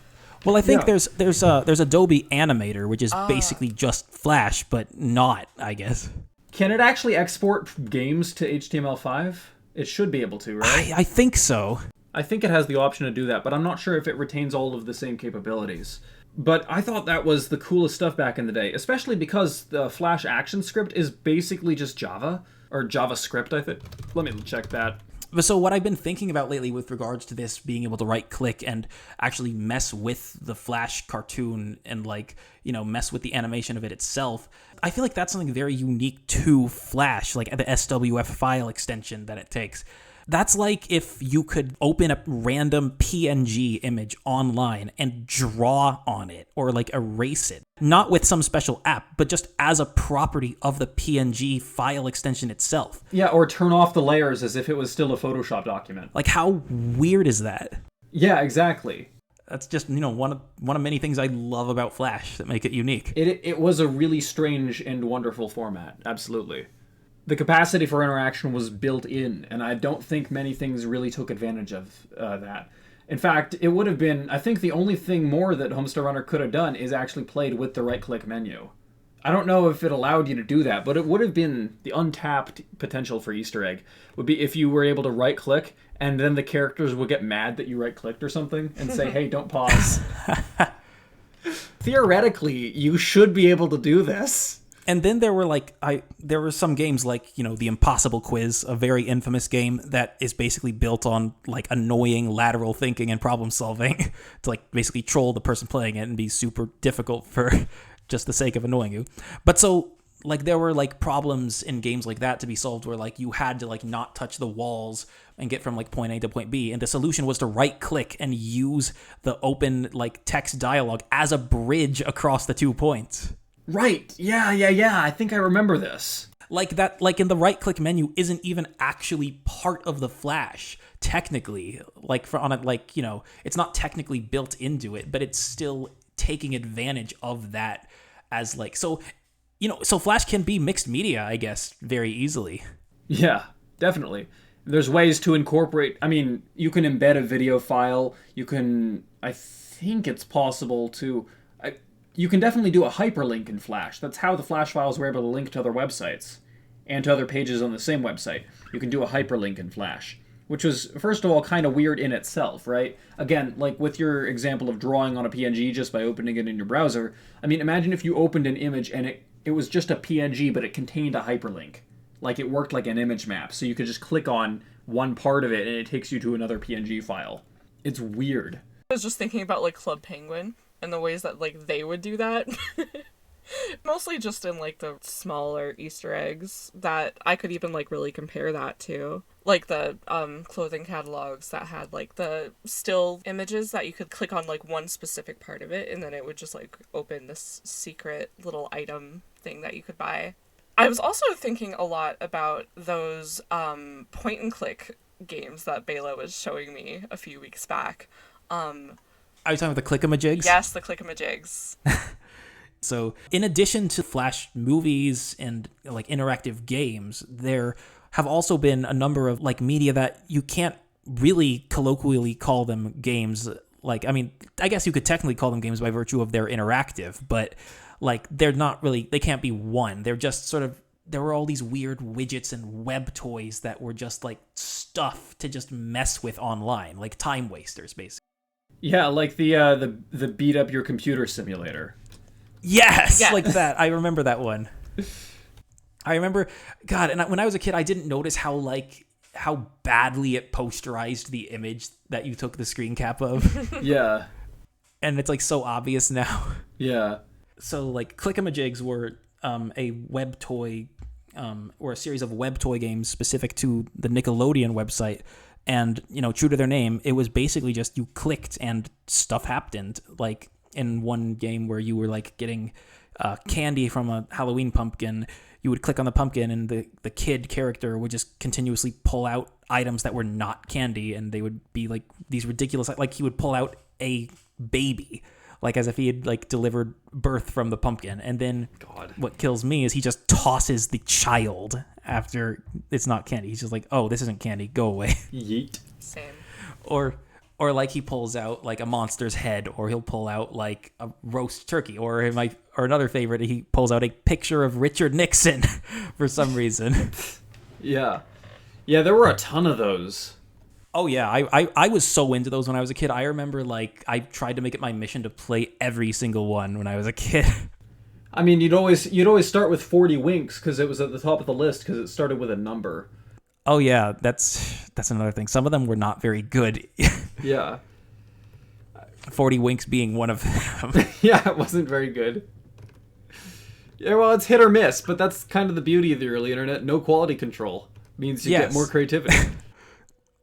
Well, I think Yeah. there's Adobe Animator, which is basically just Flash, but not, I guess. Can it actually export games to HTML5? It should be able to, right? I think so. I think it has the option to do that, but I'm not sure if it retains all of the same capabilities. But I thought that was the coolest stuff back in the day, especially because the Flash action script is basically just Java, or JavaScript, I think. Let me check that. But so what I've been thinking about lately with regards to this being able to right-click and actually mess with the Flash cartoon and like, mess with the animation of it itself, I feel like that's something very unique to Flash, like the SWF file extension that it takes. That's like if you could open a random PNG image online and draw on it or like erase it. Not with some special app, but just as a property of the PNG file extension itself. Yeah, or turn off the layers as if it was still a Photoshop document. Like, how weird is that? Yeah, exactly. That's just, one of many things I love about Flash that make it unique. It was a really strange and wonderful format, absolutely. The capacity for interaction was built in, and I don't think many things really took advantage of that. In fact, it would have been, I think the only thing more that Homestar Runner could have done is actually played with the right-click menu. I don't know if it allowed you to do that, but it would have been the untapped potential for Easter egg, would be if you were able to right-click, and then the characters would get mad that you right-clicked or something, and say, hey, don't pause. Theoretically, you should be able to do this. And then there were some games like, the Impossible Quiz, a very infamous game that is basically built on like annoying lateral thinking and problem solving to like basically troll the person playing it and be super difficult for just the sake of annoying you. But so like there were like problems in games like that to be solved where like you had to like not touch the walls and get from like point A to point B, and the solution was to right click and use the open like text dialogue as a bridge across the 2 points. Right. Yeah. I think I remember this. Like that, like in the right-click menu isn't even actually part of the Flash, technically. Like it's not technically built into it, but it's still taking advantage of that as like, so Flash can be mixed media, I guess, very easily. Yeah, definitely. There's ways to incorporate, you can embed a video file, I think it's possible to... You can definitely do a hyperlink in Flash. That's how the Flash files were able to link to other websites and to other pages on the same website. You can do a hyperlink in Flash, which was, first of all, kind of weird in itself, right? Again, like with your example of drawing on a PNG just by opening it in your browser, imagine if you opened an image and it was just a PNG, but it contained a hyperlink. Like it worked like an image map, so you could just click on one part of it and it takes you to another PNG file. It's weird. I was just thinking about like Club Penguin and the ways that like they would do that. Mostly just in like the smaller Easter eggs that I could even like really compare that to. Like the clothing catalogs that had like the still images that you could click on like one specific part of it and then it would just like open this secret little item thing that you could buy. I was also thinking a lot about those point and click games that Bela was showing me a few weeks back. Are you talking about the clickamajigs? Yes, the clickamajigs. So in addition to Flash movies and like interactive games, there have also been a number of like media that you can't really colloquially call them games. Like, I mean, I guess you could technically call them games by virtue of they're interactive, but like they're not really, they can't be one. They're just sort of, there were all these weird widgets and web toys that were just like stuff to just mess with online, like time wasters, basically. Yeah, like the beat up your computer simulator. Yes, Yeah. like that. I remember that one. I remember, God, and when I was a kid, I didn't notice how badly it posterized the image that you took the screen cap of. Yeah. And it's like so obvious now. Yeah. So like Clickamajigs were a web toy or a series of web toy games specific to the Nickelodeon website. And, you know, true to their name, it was basically just you clicked and stuff happened. Like in one game where you were like getting candy from a Halloween pumpkin, you would click on the pumpkin and the kid character would just continuously pull out items that were not candy, and they would be like these ridiculous, like he would pull out a baby, like as if he had like delivered birth from the pumpkin. And then God. What kills me is he just tosses the child after it's not candy. He's just like, oh, this isn't candy, go away. Yeet. Same. Or like he pulls out like a monster's head, or he'll pull out like a roast turkey, or another favorite, he pulls out a picture of Richard Nixon for some reason. Yeah. Yeah, there were a ton of those. Oh yeah, I was so into those when I was a kid. I remember like I tried to make it my mission to play every single one when I was a kid. I mean, you'd always start with 40 winks because it was at the top of the list because it started with a number. Oh yeah, that's another thing. Some of them were not very good. Yeah. 40 Winks being one of them. Yeah, it wasn't very good. Yeah, well, it's hit or miss, but that's kind of the beauty of the early internet. No quality control means you get more creativity.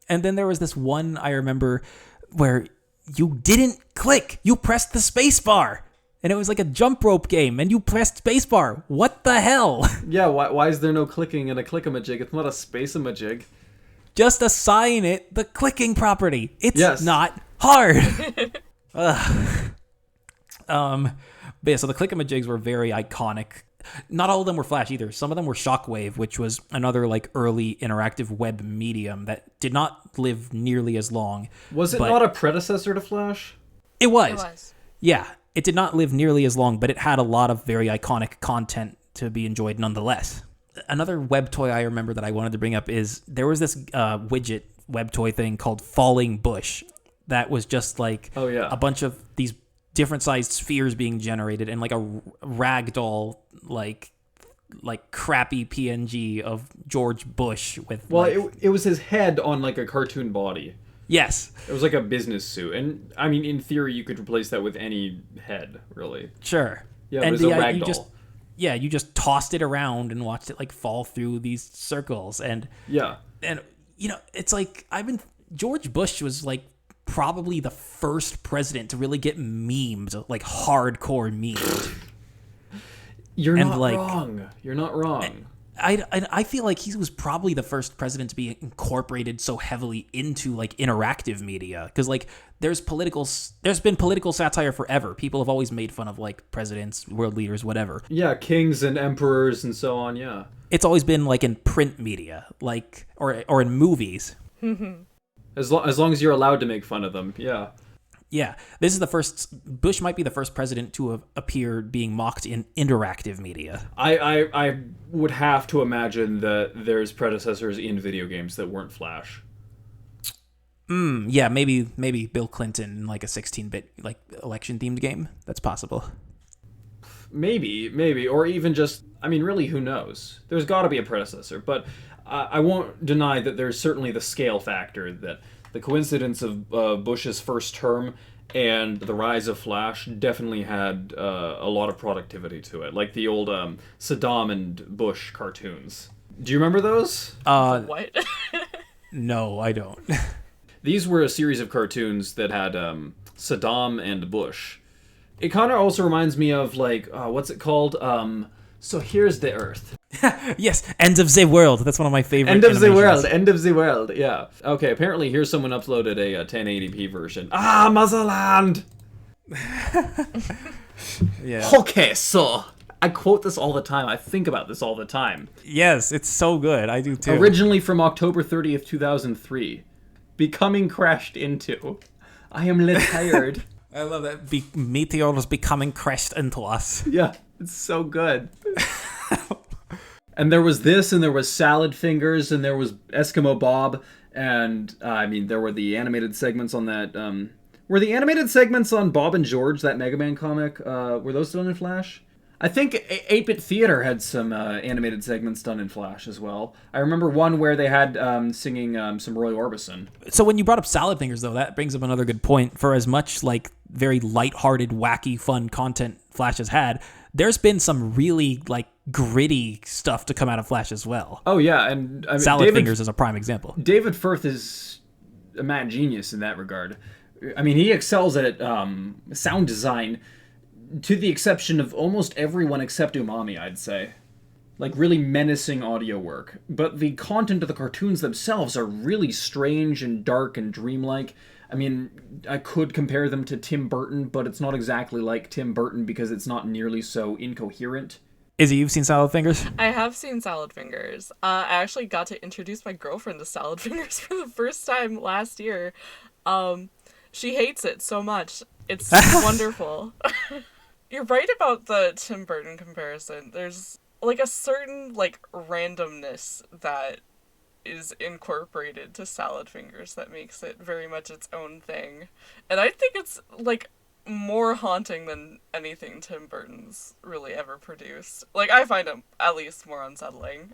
And then there was this one I remember where you didn't click. You pressed the space bar. And it was like a jump rope game, and you pressed spacebar. What the hell? Yeah, why is there no clicking in a Clickamajig? It's not a space-a-majig. Just assign it the clicking property. It's not hard. But yeah, so the Clickamajigs were very iconic. Not all of them were Flash either. Some of them were Shockwave, which was another like early interactive web medium that did not live nearly as long. Was it not a predecessor to Flash? It was. It was. Yeah. It did not live nearly as long, but it had a lot of very iconic content to be enjoyed nonetheless. Another web toy I remember that I wanted to bring up is there was this widget web toy thing called Falling Bush that was just like a bunch of these different sized spheres being generated and like a ragdoll like crappy PNG of George Bush with it was his head on like a cartoon body. Yes. It was like a business suit. And, I mean, in theory, you could replace that with any head, really. Sure. Yeah, it was a ragdoll. You just tossed it around and watched it, like, fall through these circles. And, you know, it's like, George Bush was, like, probably the first president to really get memed, like, hardcore memed. You're not wrong. You're not wrong. I feel like he was probably the first president to be incorporated so heavily into like interactive media, because like there's been political satire forever. People have always made fun of like presidents, world leaders, whatever. Yeah, kings and emperors and so on. Yeah, it's always been like in print media, like or in movies. As long as you're allowed to make fun of them. Yeah. Yeah, this is the first. Bush might be the first president to have appeared being mocked in interactive media. I would have to imagine that there's predecessors in video games that weren't Flash. Yeah, maybe Bill Clinton in like a 16-bit like election themed game. That's possible. Maybe, or even just. I mean, really, who knows? There's got to be a predecessor, but I won't deny that there's certainly the scale factor that. The coincidence of Bush's first term and the rise of Flash definitely had a lot of productivity to it, like the old Saddam and Bush cartoons. Do you remember those? What? No, I don't. These were a series of cartoons that had Saddam and Bush. It kind of also reminds me of, like, what's it called? So here's the Earth. Yes, End of the World. That's one of my favorite End of the animations. World, yeah. Okay, apparently here's someone uploaded a 1080p version. Motherland! Yeah. Okay, so I quote this all the time. I think about this all the time. Yes, it's so good. I do too. Originally from October 30th, 2003. Becoming crashed into. I am lit tired. I love that. Meteors becoming crashed into us. Yeah, it's so good. And there was this, and there was Salad Fingers, and there was Eskimo Bob, and there were the animated segments on that. Were the animated segments on Bob and George, that Mega Man comic, were those done in Flash? I think 8-Bit Theater had some animated segments done in Flash as well. I remember one where they had singing some Roy Orbison. So when you brought up Salad Fingers, though, that brings up another good point. For as much like very lighthearted, wacky, fun content Flash has had, there's been some really like gritty stuff to come out of Flash as well. Oh yeah, and Salad Fingers is a prime example. David Firth is a mad genius in that regard. I mean, he excels at sound design, to the exception of almost everyone except Umami, I'd say. Like, really menacing audio work. But the content of the cartoons themselves are really strange and dark and dreamlike. I mean, I could compare them to Tim Burton, but it's not exactly like Tim Burton because it's not nearly so incoherent. Izzy, you've seen Salad Fingers? I have seen Salad Fingers. I actually got to introduce my girlfriend to Salad Fingers for the first time last year. She hates it so much. It's wonderful. You're right about the Tim Burton comparison. There's like a certain like randomness that is incorporated to Salad Fingers that makes it very much its own thing. And I think it's like more haunting than anything Tim Burton's really ever produced. Like, I find him at least more unsettling.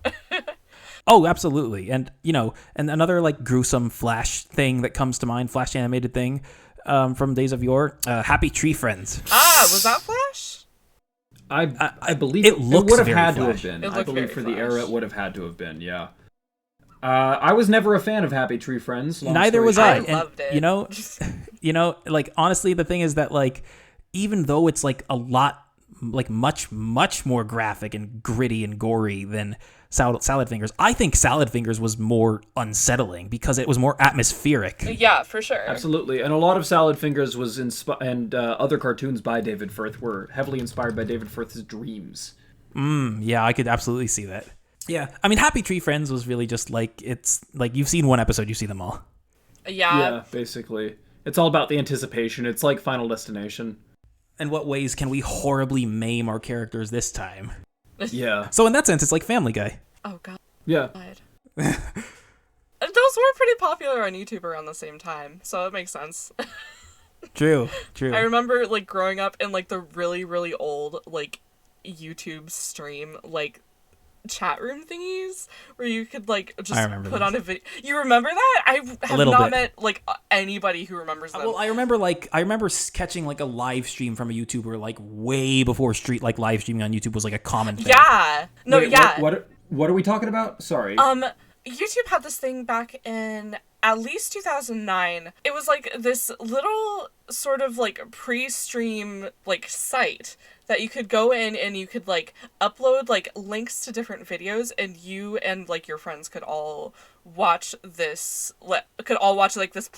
Oh, absolutely. And, and another like gruesome Flash thing that comes to mind, Flash animated thing from days of yore, Happy Tree Friends. Was that Flash? I believe it would have very had Flash. to have been. It I looked believe very for the Flash. era it would have had to have been, yeah. I was never a fan of Happy Tree Friends. Neither story was short. I. I loved it. Like honestly, the thing is that like, even though it's like a lot, like much more graphic and gritty and gory than Salad Fingers, I think Salad Fingers was more unsettling because it was more atmospheric. Yeah, for sure. Absolutely, and a lot of Salad Fingers was and other cartoons by David Firth were heavily inspired by David Firth's dreams. Yeah, I could absolutely see that. Yeah, I mean, Happy Tree Friends was really just like, it's like you've seen one episode, you see them all. Yeah, basically. It's all about the anticipation. It's like Final Destination. In what ways can we horribly maim our characters this time? Yeah. So in that sense, it's like Family Guy. Oh, God. Yeah. Those were pretty popular on YouTube around the same time, so it makes sense. True. I remember, like, growing up in, like, the really, really old, like, YouTube stream, like, chat room thingies where you could like just put on a video. You remember that? I have not met like anybody who remembers them. Well, I remember catching like a live stream from a YouTuber like way before live streaming on YouTube was like a common thing. Yeah. No, Wait, yeah. What are we talking about? Sorry. YouTube had this thing back in at least 2009. It was like this little sort of like pre-stream like site that you could go in and you could like upload like links to different videos, and you and like your friends could all watch this like this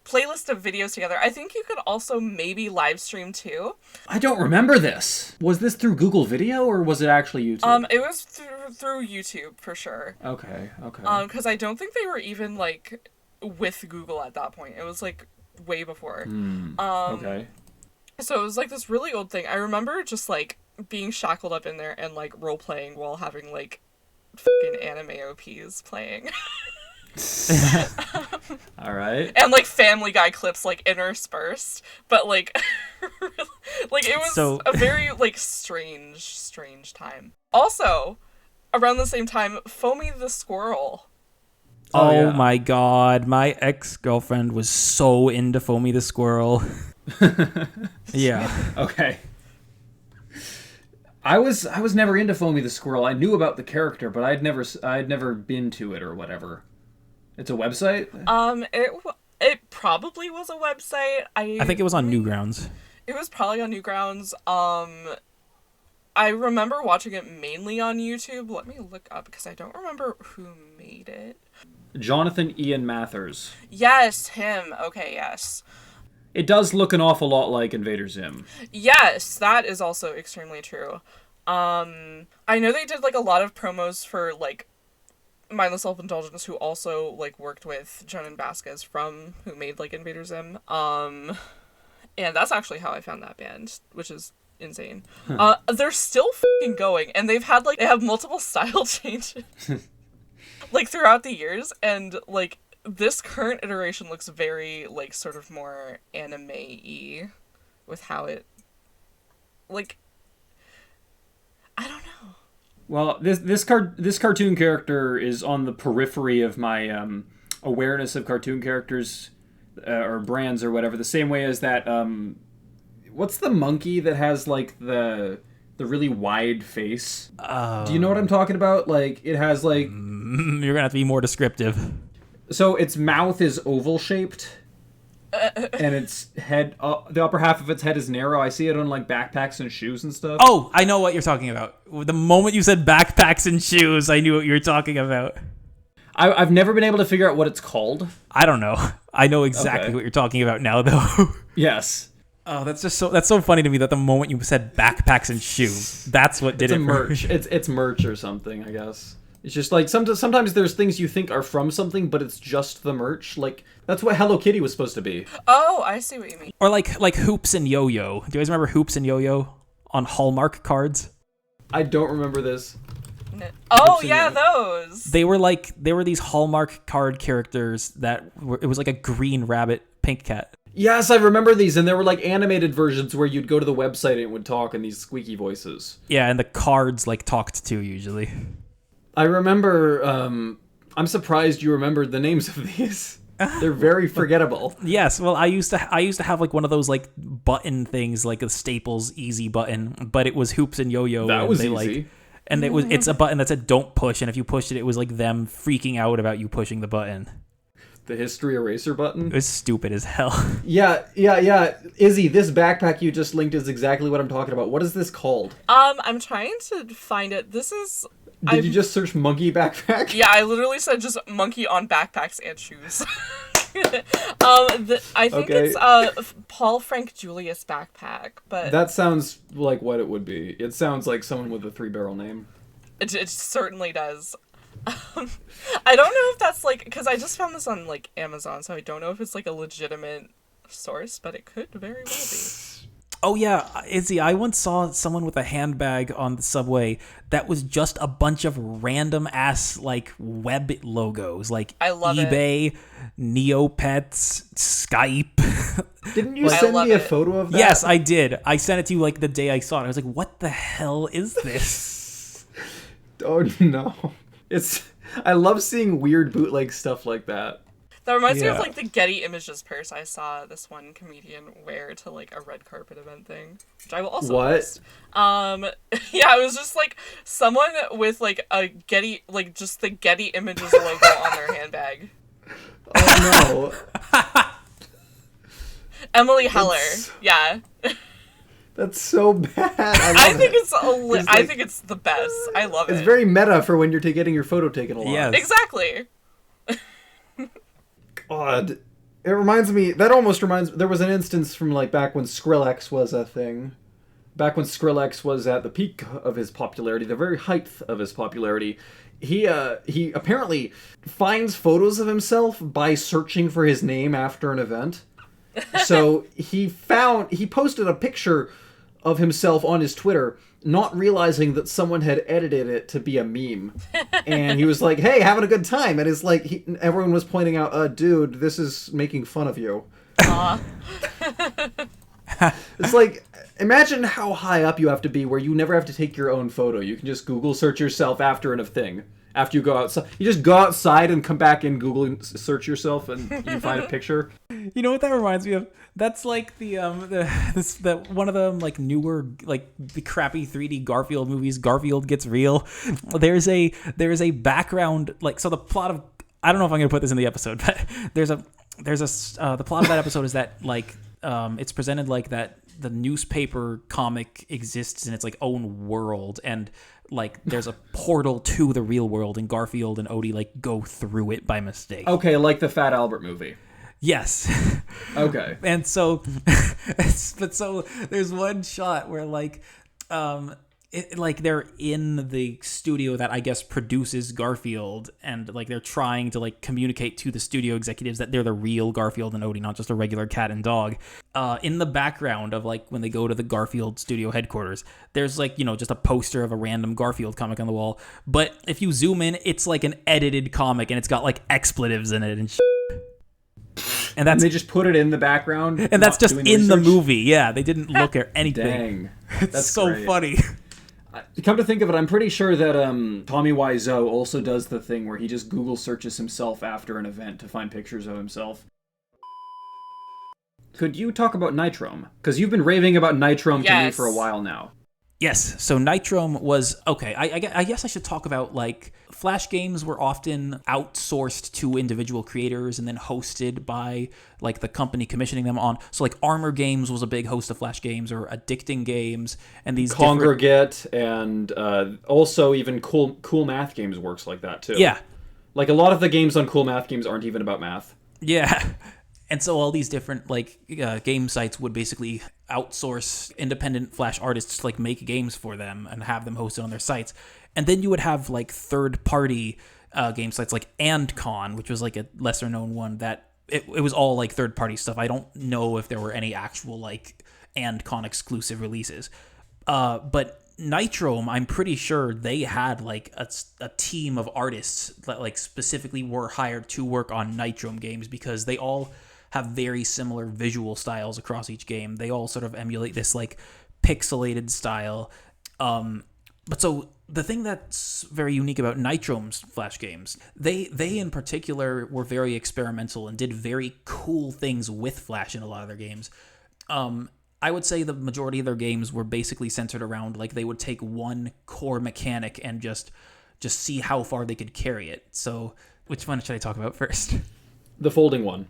playlist of videos together. I think you could also maybe live stream too. I don't remember this. Was this through Google Video or was it actually YouTube? It was through YouTube for sure. Okay. Because I don't think they were even like with Google at that point. It was like way before. Okay. So it was like this really old thing. I remember just like being shackled up in there and like role playing while having like fucking anime OPs playing. All right. And like Family Guy clips like interspersed, but like like it was a very like strange time. Also, around the same time, Foamy the Squirrel. Oh my god, my ex-girlfriend was so into Foamy the Squirrel. Yeah. Okay. I was never into Foamy the Squirrel. I knew about the character, but I'd never been to it or whatever. It's a website? It probably was a website. I think it was on Newgrounds. It was probably on Newgrounds. I remember watching it mainly on YouTube. Let me look up because I don't remember who made it. Jonathan Ian Mathers. Yes, him. Okay, yes. It does look an awful lot like Invader Zim. Yes, that is also extremely true. I know they did like a lot of promos for like Mindless Self-Indulgence, who also like worked with Jonan Vasquez from who made like Invader Zim. And that's actually how I found that band, which is insane. They're still fucking going, and they have multiple style changes like throughout the years, and like this current iteration looks very like sort of more anime-y with how it like I don't know. Well, this cartoon character is on the periphery of my awareness of cartoon characters or brands or whatever. The same way as that. What's the monkey that has like the really wide face? Do you know what I'm talking about? Like it has like. You're gonna have to be more descriptive. So its mouth is oval shaped. And its head, the upper half of its head is narrow. I see it on like backpacks and shoes and stuff. Oh, I know what you're talking about. The moment you said backpacks and shoes, I knew what you were talking about. I've never been able to figure out what it's called. I don't know. I know exactly what you're talking about now, though. Yes. Oh, that's so funny to me that the moment you said backpacks and shoes, that's what did It's it. merch. It's merch or something, I guess. It's just like sometimes there's things you think are from something, but it's just the merch. Like that's what Hello Kitty was supposed to be. Oh, I see what you mean. Or like Hoops and Yo-Yo. Do you guys remember Hoops and Yo-Yo on Hallmark cards? I don't remember this. Oh yeah, those. They were these Hallmark card characters it was like a green rabbit, pink cat. Yes, I remember these, and there were like animated versions where you'd go to the website and it would talk in these squeaky voices. Yeah, and the cards like talked to usually. I remember. I'm surprised you remembered the names of these. They're very forgettable. Yes, well, I used to have like one of those like button things, like a Staples Easy button, but it was Hoops and Yo-Yo. That was easy. Like, and it's a button that said "Don't push," and if you pushed it, it was like them freaking out about you pushing the button. The history eraser button. It was stupid as hell. Yeah. Izzy, this backpack you just linked is exactly what I'm talking about. What is this called? I'm trying to find it. This is. Did you just search monkey backpack? Yeah, I literally said just monkey on backpacks and shoes. I think it's Paul Frank Julius backpack, but that sounds like what it would be. It sounds like someone with a 3-barrel name. It certainly does. I don't know if that's like because I just found this on like Amazon, so I don't know if it's like a legitimate source, but it could very well be. Oh yeah, Izzy, I once saw someone with a handbag on the subway that was just a bunch of random ass like web logos, like I love eBay, Neopets, Skype. Didn't you send me a photo of that? Yes, I did. I sent it to you like the day I saw it. I was like, "What the hell is this?" Oh no. I love seeing weird bootleg stuff like that. That reminds me of like the Getty Images purse I saw this one comedian wear to like a red carpet event thing, which I will also post. Yeah, it was just like someone with like a Getty, like just the Getty Images logo on their handbag. Oh no. Emily Heller. Yeah. That's so bad. I think it's the best. I love it. It's very meta for when you're getting your photo taken a lot. Yes. Exactly. God. It reminds me, there was an instance from like back when Skrillex was a thing. Back when Skrillex was at the peak of his popularity, the very height of his popularity. He apparently finds photos of himself by searching for his name after an event. So he posted a picture of himself on his Twitter, not realizing that someone had edited it to be a meme. And he was like, "Hey, having a good time." And it's like, everyone was pointing out, dude, this is making fun of you. It's like, imagine how high up you have to be where you never have to take your own photo. You can just Google search yourself after a thing. After you go outside, you just go outside and come back and Google and search yourself, and you find a picture. You know what that reminds me of? That's like the one of the like newer like the crappy 3D Garfield movies. Garfield Gets Real. There's a background like so the plot of I don't know if I'm gonna put this in the episode, but the plot of that episode is that like it's presented like that the newspaper comic exists in its like own world and like there's a portal to the real world and Garfield and Odie like go through it by mistake. Okay, like the Fat Albert movie. Yes. Okay. And so, but so there's one shot where like they're in the studio that I guess produces Garfield, and like they're trying to like communicate to the studio executives that they're the real Garfield and Odie, not just a regular cat and dog. In the background of like when they go to the Garfield studio headquarters, there's like, you know, just a poster of a random Garfield comic on the wall. But if you zoom in, it's like an edited comic and it's got like expletives in it and shit. And they just put it in the background. And that's just in the movie. Yeah, they didn't look at anything. Dang. It's so great. funny. Come to think of it, I'm pretty sure that Tommy Wiseau also does the thing where he just Google searches himself after an event to find pictures of himself. Could you talk about Nitrome? Because you've been raving about Nitrome to me for a while now. Yes, so Nitrome was, okay, I guess I should talk about, like, Flash games were often outsourced to individual creators and then hosted by, like, the company commissioning them on. So, like, Armor Games was a big host of Flash games, or Addicting Games, and these Congregate, and also even Cool Math Games works like that, too. Yeah. Like, a lot of the games on Cool Math Games aren't even about math. Yeah. And so all these different like game sites would basically outsource independent Flash artists to like make games for them and have them hosted on their sites. And then you would have like third-party game sites like AndCon, which was like a lesser-known one that it was all like third-party stuff. I don't know if there were any actual like AndCon exclusive releases. But Nitrome, I'm pretty sure they had like a team of artists that like specifically were hired to work on Nitrome games because they all have very similar visual styles across each game. They all sort of emulate this like pixelated style. But so the thing that's very unique about Nitrome's Flash games, they in particular were very experimental and did very cool things with Flash in a lot of their games. I would say the majority of their games were basically centered around like they would take one core mechanic and just see how far they could carry it. So which one should I talk about first? The folding one.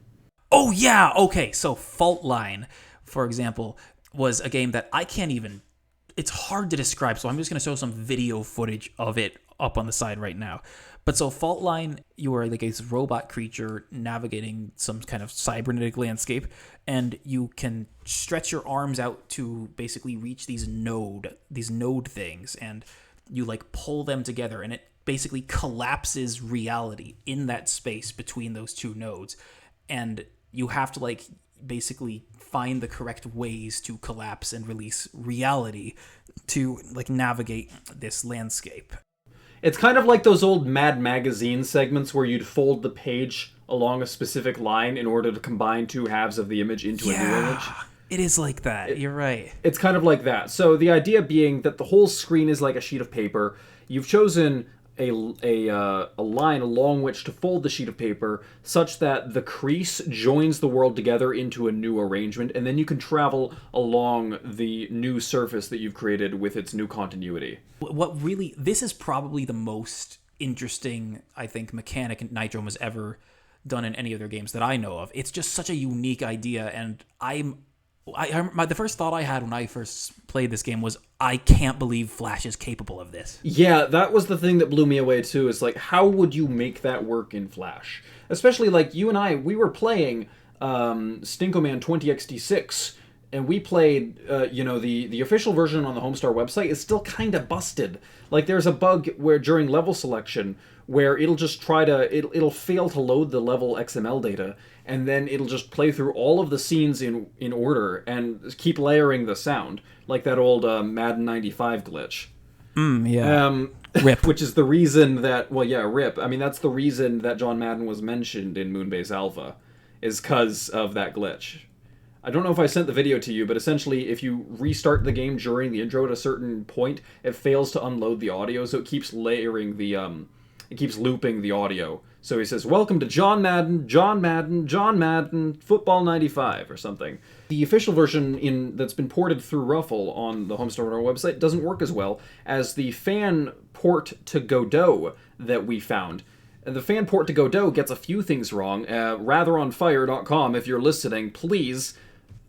Oh, yeah. Okay. So Fault Line, for example, was a game that I can't even... It's hard to describe, so I'm just going to show some video footage of it up on the side right now. But so Fault Line, you are like this robot creature navigating some kind of cybernetic landscape, and you can stretch your arms out to basically reach these node things, and you like pull them together, and it basically collapses reality in that space between those two nodes. And you have to like basically find the correct ways to collapse and release reality to like navigate this landscape. It's kind of like those old Mad Magazine segments where you'd fold the page along a specific line in order to combine two halves of the image into a new image. It is like that. You're right. It's kind of like that. So the idea being that the whole screen is like a sheet of paper. You've chosen a line along which to fold the sheet of paper such that the crease joins the world together into a new arrangement, and then you can travel along the new surface that you've created with its new continuity. This is probably the most interesting, I think, mechanic Nitrome has ever done in any of their games that I know of. It's just such a unique idea, and the first thought I had when I first played this game was, I can't believe Flash is capable of this. Yeah, that was the thing that blew me away too, is like, how would you make that work in Flash? Especially like you and I, we were playing Stinkoman 20XT6, and we played, the official version on the Homestar website is still kind of busted. Like there's a bug where during level selection where it'll just it'll fail to load the level XML data, and then it'll just play through all of the scenes in order and keep layering the sound, like that old Madden 95 glitch. Yeah. RIP. Which is the reason that, RIP. I mean, that's the reason that John Madden was mentioned in Moonbase Alpha, is because of that glitch. I don't know if I sent the video to you, but essentially, if you restart the game during the intro at a certain point, it fails to unload the audio, so it keeps layering it keeps looping the audio. So he says, "Welcome to John Madden, John Madden, John Madden, Football 95," or something. The official version that's been ported through Ruffle on the Homestar website doesn't work as well as the fan port to Godot that we found. And the fan port to Godot gets a few things wrong. RatherOnFire.com, if you're listening, please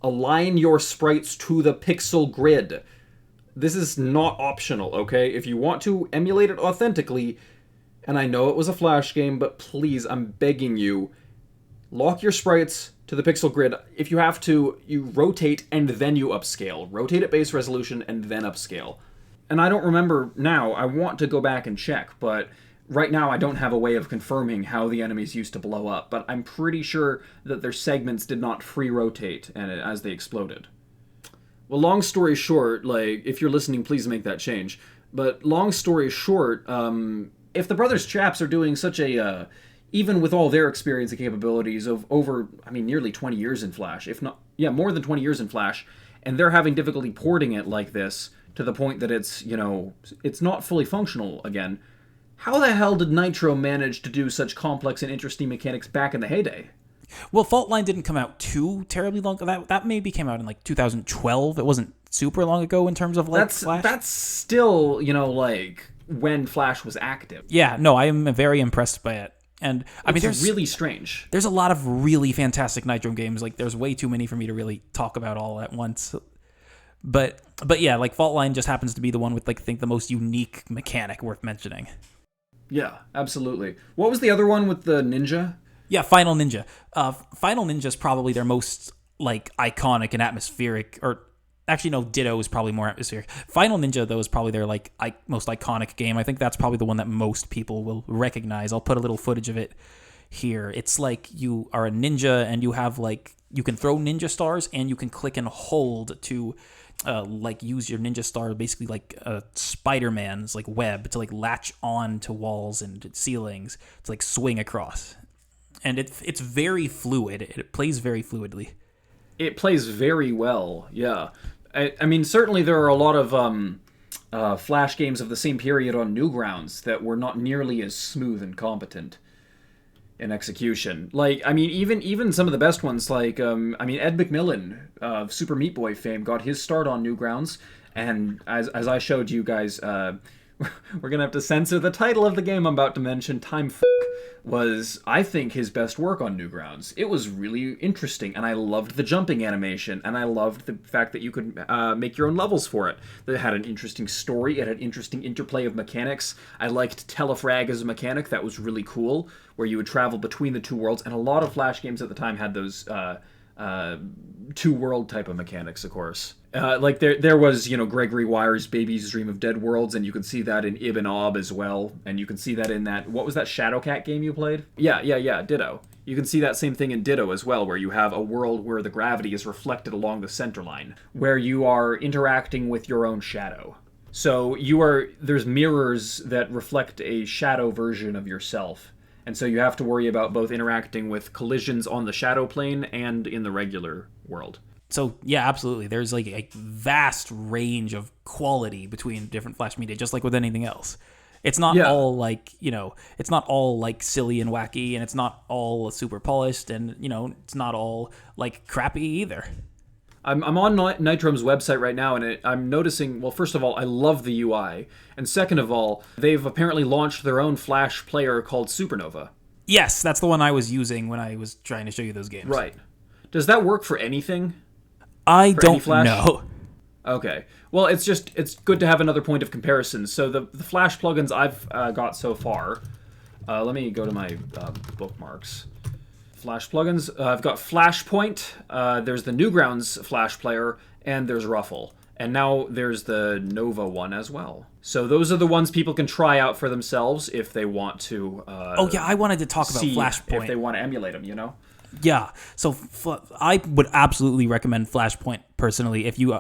align your sprites to the pixel grid. This is not optional, okay? If you want to emulate it authentically, and I know it was a Flash game, but please, I'm begging you, lock your sprites to the pixel grid, if you have to, you rotate and then you upscale. Rotate at base resolution and then upscale. And I don't remember now, I want to go back and check, but right now I don't have a way of confirming how the enemies used to blow up, but I'm pretty sure that their segments did not free rotate as they exploded. Well, long story short, like, if you're listening, please make that change. But long story short, if the Brothers Chaps are doing such a, even with all their experience and capabilities of over, nearly 20 years in Flash, if not, more than 20 years in Flash, and they're having difficulty porting it like this to the point that it's, it's not fully functional again, how the hell did Nitro manage to do such complex and interesting mechanics back in the heyday? Well, Fault Line didn't come out too terribly long. That maybe came out in like 2012. It wasn't super long ago in terms of like Flash. That's still, like when Flash was active. Yeah, no, I am very impressed by it. And it's really strange. There's a lot of really fantastic Nitro games. Like, there's way too many for me to really talk about all at once. But yeah, like Fault Line just happens to be the one with, like, I think the most unique mechanic worth mentioning. Yeah, absolutely. What was the other one with the ninja? Yeah, Final Ninja. Final Ninja is probably their most, like, iconic and atmospheric, or actually, no, Ditto is probably more atmospheric. Final Ninja, though, is probably their, like, most iconic game. I think that's probably the one that most people will recognize. I'll put a little footage of it here. It's like you are a ninja, and you have, like, you can throw ninja stars, and you can click and hold to, like, use your ninja star, basically like Spider-Man's, like, web to, like, latch on to walls and ceilings to, like, swing across. And it's very fluid. It plays very fluidly. It plays very well, yeah. I mean, certainly there are a lot of Flash games of the same period on Newgrounds that were not nearly as smooth and competent in execution. Like, I mean, even some of the best ones, like, Ed McMillan of Super Meat Boy fame got his start on Newgrounds, and as I showed you guys, we're gonna have to censor the title of the game I'm about to mention. Time was, I think, his best work on Newgrounds. It was really interesting, and I loved the jumping animation, and I loved the fact that you could make your own levels for it. It had an interesting story, it had interesting interplay of mechanics. I liked Telefrag as a mechanic, that was really cool, where you would travel between the two worlds, and a lot of Flash games at the time had those two-world type of mechanics, of course. Like there was, Gregory Wire's Baby's Dream of Dead Worlds, and you can see that in Ibn Ob as well, and you can see that in that, what was that Shadowcat game you played? Yeah, Ditto. You can see that same thing in Ditto as well, where you have a world where the gravity is reflected along the center line, where you are interacting with your own shadow. So there's mirrors that reflect a shadow version of yourself. And so you have to worry about both interacting with collisions on the shadow plane and in the regular world. So, yeah, absolutely. There's, like, a vast range of quality between different Flash media, just like with anything else. It's not all, like, it's not all, like, silly and wacky, and it's not all super polished, and, it's not all, like, crappy either. I'm on Nitrom's website right now, and I'm noticing, well, first of all, I love the UI, and second of all, they've apparently launched their own Flash player called Supernova. Yes, that's the one I was using when I was trying to show you those games. Right. Does that work for anything? I don't know. Okay. Well, it's good to have another point of comparison. So the Flash plugins I've got so far, let me go to my bookmarks. Flash plugins. I've got Flashpoint, there's the Newgrounds Flash player, and there's Ruffle. And now there's the Nova one as well. So those are the ones people can try out for themselves if they want to. I wanted to talk about Flashpoint. If they want to emulate them, Yeah, so I would absolutely recommend Flashpoint personally. If you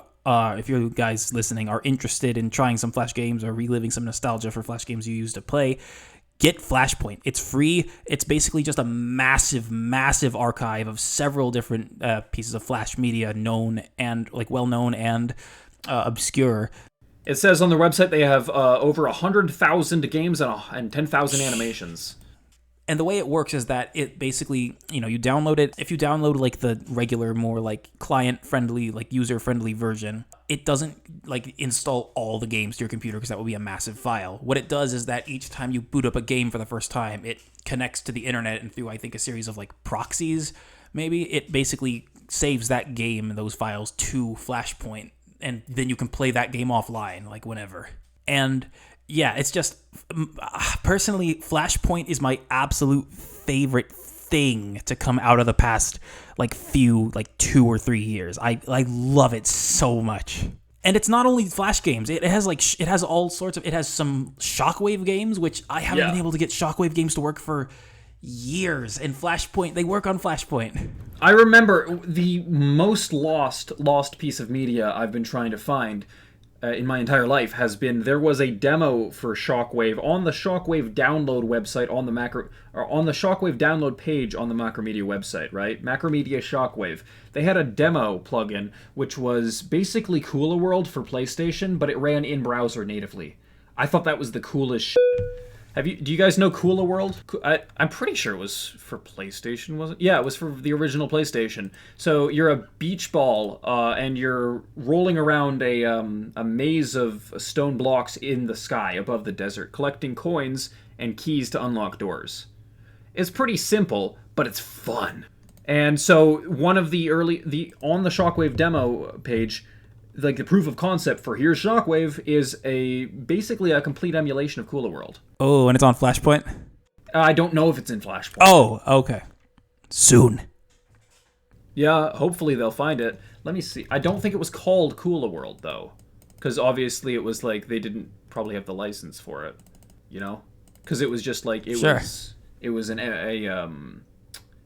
guys listening are interested in trying some Flash games or reliving some nostalgia for Flash games you used to play, get Flashpoint. It's free. It's basically just a massive, massive archive of several different pieces of Flash media, known and well-known and obscure. It says on their website they have over 100,000 games and 10,000 animations. And the way it works is that it basically, you download it. If you download like the regular, more like client-friendly, like user-friendly version, it doesn't like install all the games to your computer because that would be a massive file. What it does is that each time you boot up a game for the first time, it connects to the internet and through, I think, a series of like proxies, maybe. It basically saves that game and those files to Flashpoint, and then you can play that game offline, like whenever. And yeah, it's just, personally, Flashpoint is my absolute favorite thing to come out of the past like 2 or 3 years. I love it so much. And it's not only Flash games. It has all sorts of. It has some Shockwave games, which I haven't been able to get Shockwave games to work for years. And Flashpoint, they work on Flashpoint. I remember the most lost piece of media I've been trying to find in my entire life has been, there was a demo for Shockwave on the Shockwave download website on the Shockwave download page on the Macromedia website, right? Macromedia Shockwave. They had a demo plugin which was basically Cooler World for PlayStation, but it ran in browser natively. I thought that was the coolest shit. Do you guys know Cooler World? I'm pretty sure it was for PlayStation, wasn't it? Yeah, it was for the original PlayStation. So you're a beach ball, and you're rolling around a maze of stone blocks in the sky above the desert, collecting coins and keys to unlock doors. It's pretty simple, but it's fun. And so one of on the Shockwave demo page, like the proof of concept for here's Shockwave is basically a complete emulation of Cooler World. Oh, and it's on Flashpoint? I don't know if it's in Flashpoint. Oh, okay. Soon. Yeah, hopefully they'll find it. Let me see. I don't think it was called Cooler World though, because obviously it was like they didn't probably have the license for it, you know? Because it was just like it was an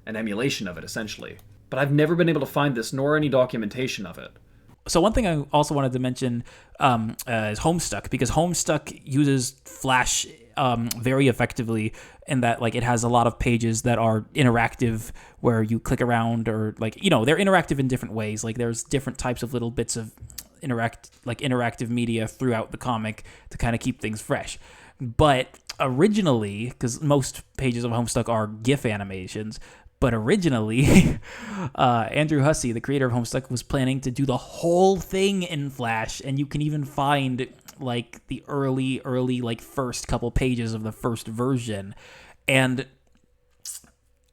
emulation of it essentially. But I've never been able to find this nor any documentation of it. So one thing I also wanted to mention is Homestuck, because Homestuck uses Flash very effectively in that, like, it has a lot of pages that are interactive where you click around, or like, you know, they're interactive in different ways. Like there's different types of little bits of interactive media throughout the comic to kind of keep things fresh. But originally, because most pages of Homestuck are GIF animations, but originally, Andrew Hussey, the creator of Homestuck, was planning to do the whole thing in Flash, and you can even find like the early like first couple pages of the first version. And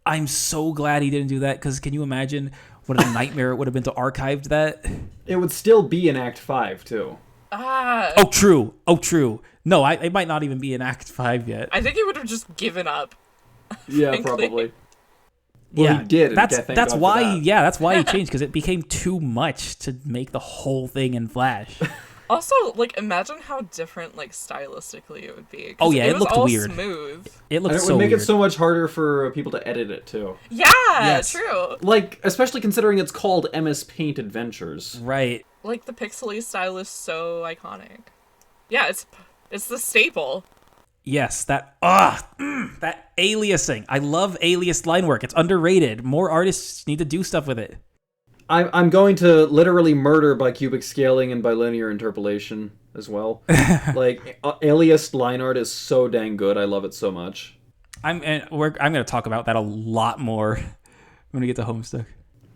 I'm so glad he didn't do that, because can you imagine what a nightmare it would have been to archive that? It would still be in Act 5 too. Oh, true. No, it might not even be in Act 5 yet. I think he would have just given up. Yeah, frankly. probably. Well, he did. That's why he changed, because it became too much to make the whole thing in Flash. Also, like, imagine how different, like, stylistically it would be. Oh yeah, it looked all weird. Smooth. It looked and it so would make weird. it so much harder for people to edit it too. Yeah, Yes. true. Like, especially considering it's called MS Paint Adventures. Right. Like, the pixely style is so iconic. Yeah, it's the staple. Yes, that aliasing. I love aliased line work. It's underrated. More artists need to do stuff with it. I'm going to literally murder bicubic scaling and bilinear interpolation as well. Like, aliased line art is so dang good. I love it so much. I'm going to talk about that a lot more when we get to Homestuck.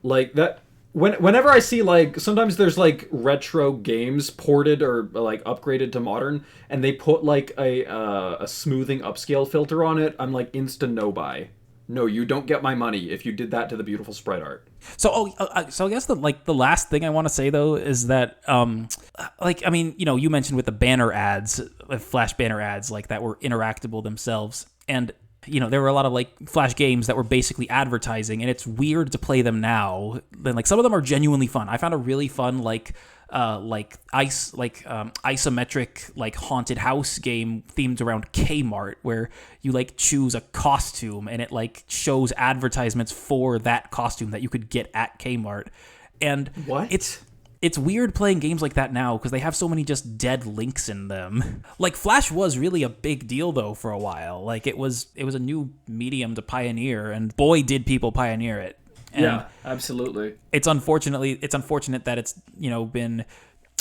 Like that. Whenever I see, like, sometimes there's like retro games ported or like upgraded to modern, and they put like a smoothing upscale filter on it, I'm like instant no buy. No, you don't get my money if you did that to the beautiful sprite art. So I guess the last thing I want to say though is that you mentioned with the banner ads, Flash banner ads, like that were interactable themselves, and there were a lot of like Flash games that were basically advertising, and it's weird to play them now. Then like some of them are genuinely fun. I found a really fun isometric like haunted house game themed around Kmart, where you like choose a costume and it like shows advertisements for that costume that you could get at Kmart. And what? It's weird playing games like that now because they have so many just dead links in them. Like Flash was really a big deal though for a while. Like it was a new medium to pioneer, and boy did people pioneer it. And yeah, absolutely. It's unfortunate that it's been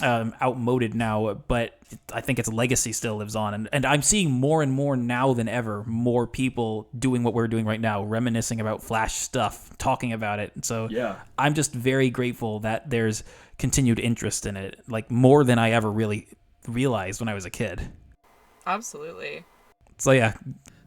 outmoded now, but I think its legacy still lives on. And I'm seeing more and more now than ever, more people doing what we're doing right now, reminiscing about Flash stuff, talking about it. And so yeah. I'm just very grateful that there's continued interest in it, like more than I ever really realized when I was a kid. Absolutely. So yeah.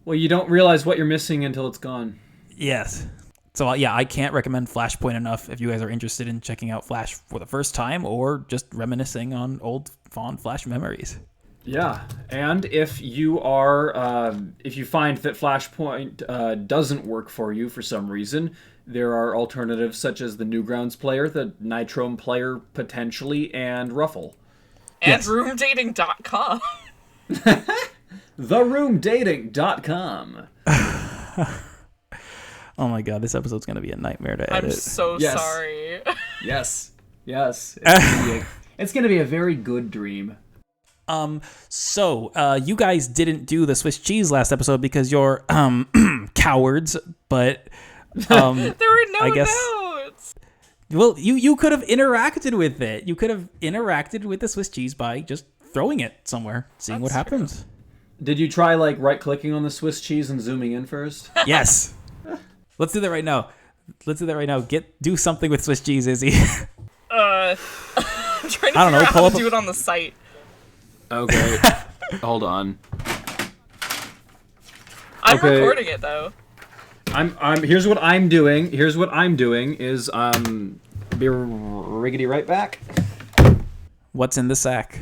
Well, you don't realize what you're missing until it's gone. Yes. So yeah, I can't recommend Flashpoint enough if you guys are interested in checking out Flash for the first time or just reminiscing on old fond Flash memories. Yeah, and if you if you find that Flashpoint doesn't work for you for some reason, there are alternatives such as the Newgrounds player, the Nitrome player potentially, and Ruffle. And Yes. roomdating.com. TheRoomDating.com. Oh my god, this episode's gonna be a nightmare to edit. I'm so Yes. sorry. Yes. It's gonna be a very good dream. So you guys didn't do the Swiss cheese last episode because you're cowards, but There were no I guess- notes. well, you could have interacted with it. You could have interacted with the Swiss cheese by just throwing it somewhere, seeing what That's true. happens. Did you try like right-clicking on the Swiss cheese and zooming in first? Yes. Let's do that right now. Do something with Swiss cheese, Izzy. I'm trying to I don't know, figure out pull how up to a- do it on the site. Okay. Hold on. I'm Okay. recording it though. Here's what I'm doing. Be riggedy right back. What's in the sack?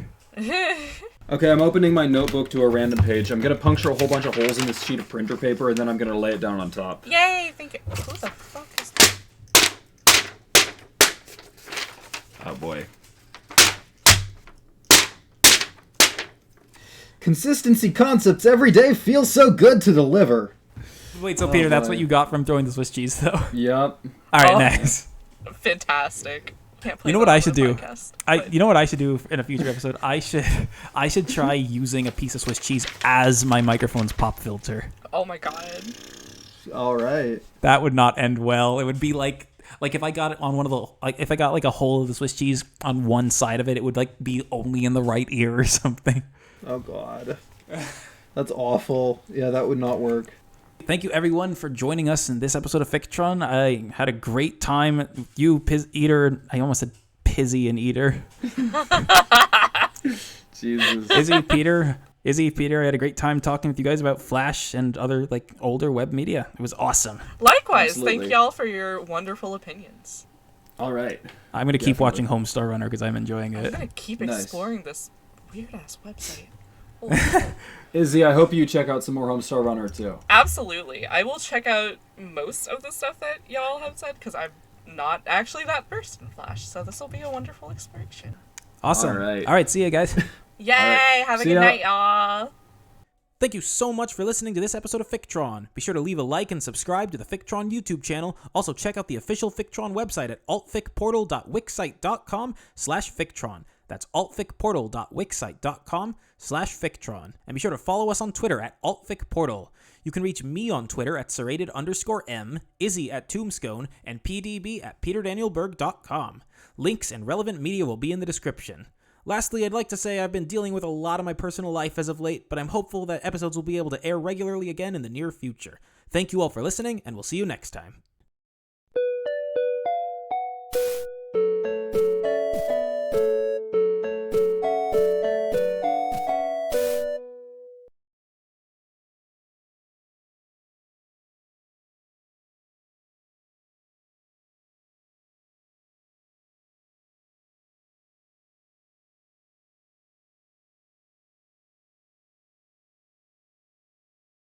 Okay, I'm opening my notebook to a random page. I'm gonna puncture a whole bunch of holes in this sheet of printer paper, and then I'm gonna lay it down on top. Yay! Thank you. Who the fuck is that? Oh boy. Consistency concepts every day feel so good to deliver. Wait, so Peter, that's boy. what you got from throwing the Swiss cheese, though? Yep. All right, Oh. next. Fantastic. Can't play You know that what I on should the do? podcast, but- You know what I should do in a future episode? I should try using a piece of Swiss cheese as my microphone's pop filter. Oh my god. All right. That would not end well. It would be like if I got it on one of the if I got like a hole of the Swiss cheese on one side of it, it would like be only in the right ear or something. Oh god. That's awful. Yeah, that would not work. Thank you everyone for joining us in this episode of Fictron. I had a great time. You, Eater, I almost said Pizzy and Eater. Jesus. Izzy, Peter, I had a great time talking with you guys about Flash and other like older web media. It was awesome. Likewise, Absolutely. thank y'all for your wonderful opinions. All right. I'm gonna keep watching Homestar Runner because I'm enjoying I'm it. gonna keep Nice. exploring this weird ass website. Holy shit. Izzy, I hope you check out some more Homestar Runner too. Absolutely. I will check out most of the stuff that y'all have said because I'm not actually that versed in Flash, so this will be a wonderful exploration. Awesome. All All right, see you guys. Yay! right. Have a See good ya. night, y'all. Thank you so much for listening to this episode of Fictron. Be sure to leave a like and subscribe to the Fictron YouTube channel. Also, check out the official Fictron website at altficportal.wixsite.com/Fictron. That's altficportal.wixsite.com/Fictron. And be sure to follow us on Twitter at altficportal. You can reach me on Twitter at serrated_M, Izzy at Tombscone, and PDB at peterdanielberg.com. Links and relevant media will be in the description. Lastly, I'd like to say I've been dealing with a lot of my personal life as of late, but I'm hopeful that episodes will be able to air regularly again in the near future. Thank you all for listening, and we'll see you next time.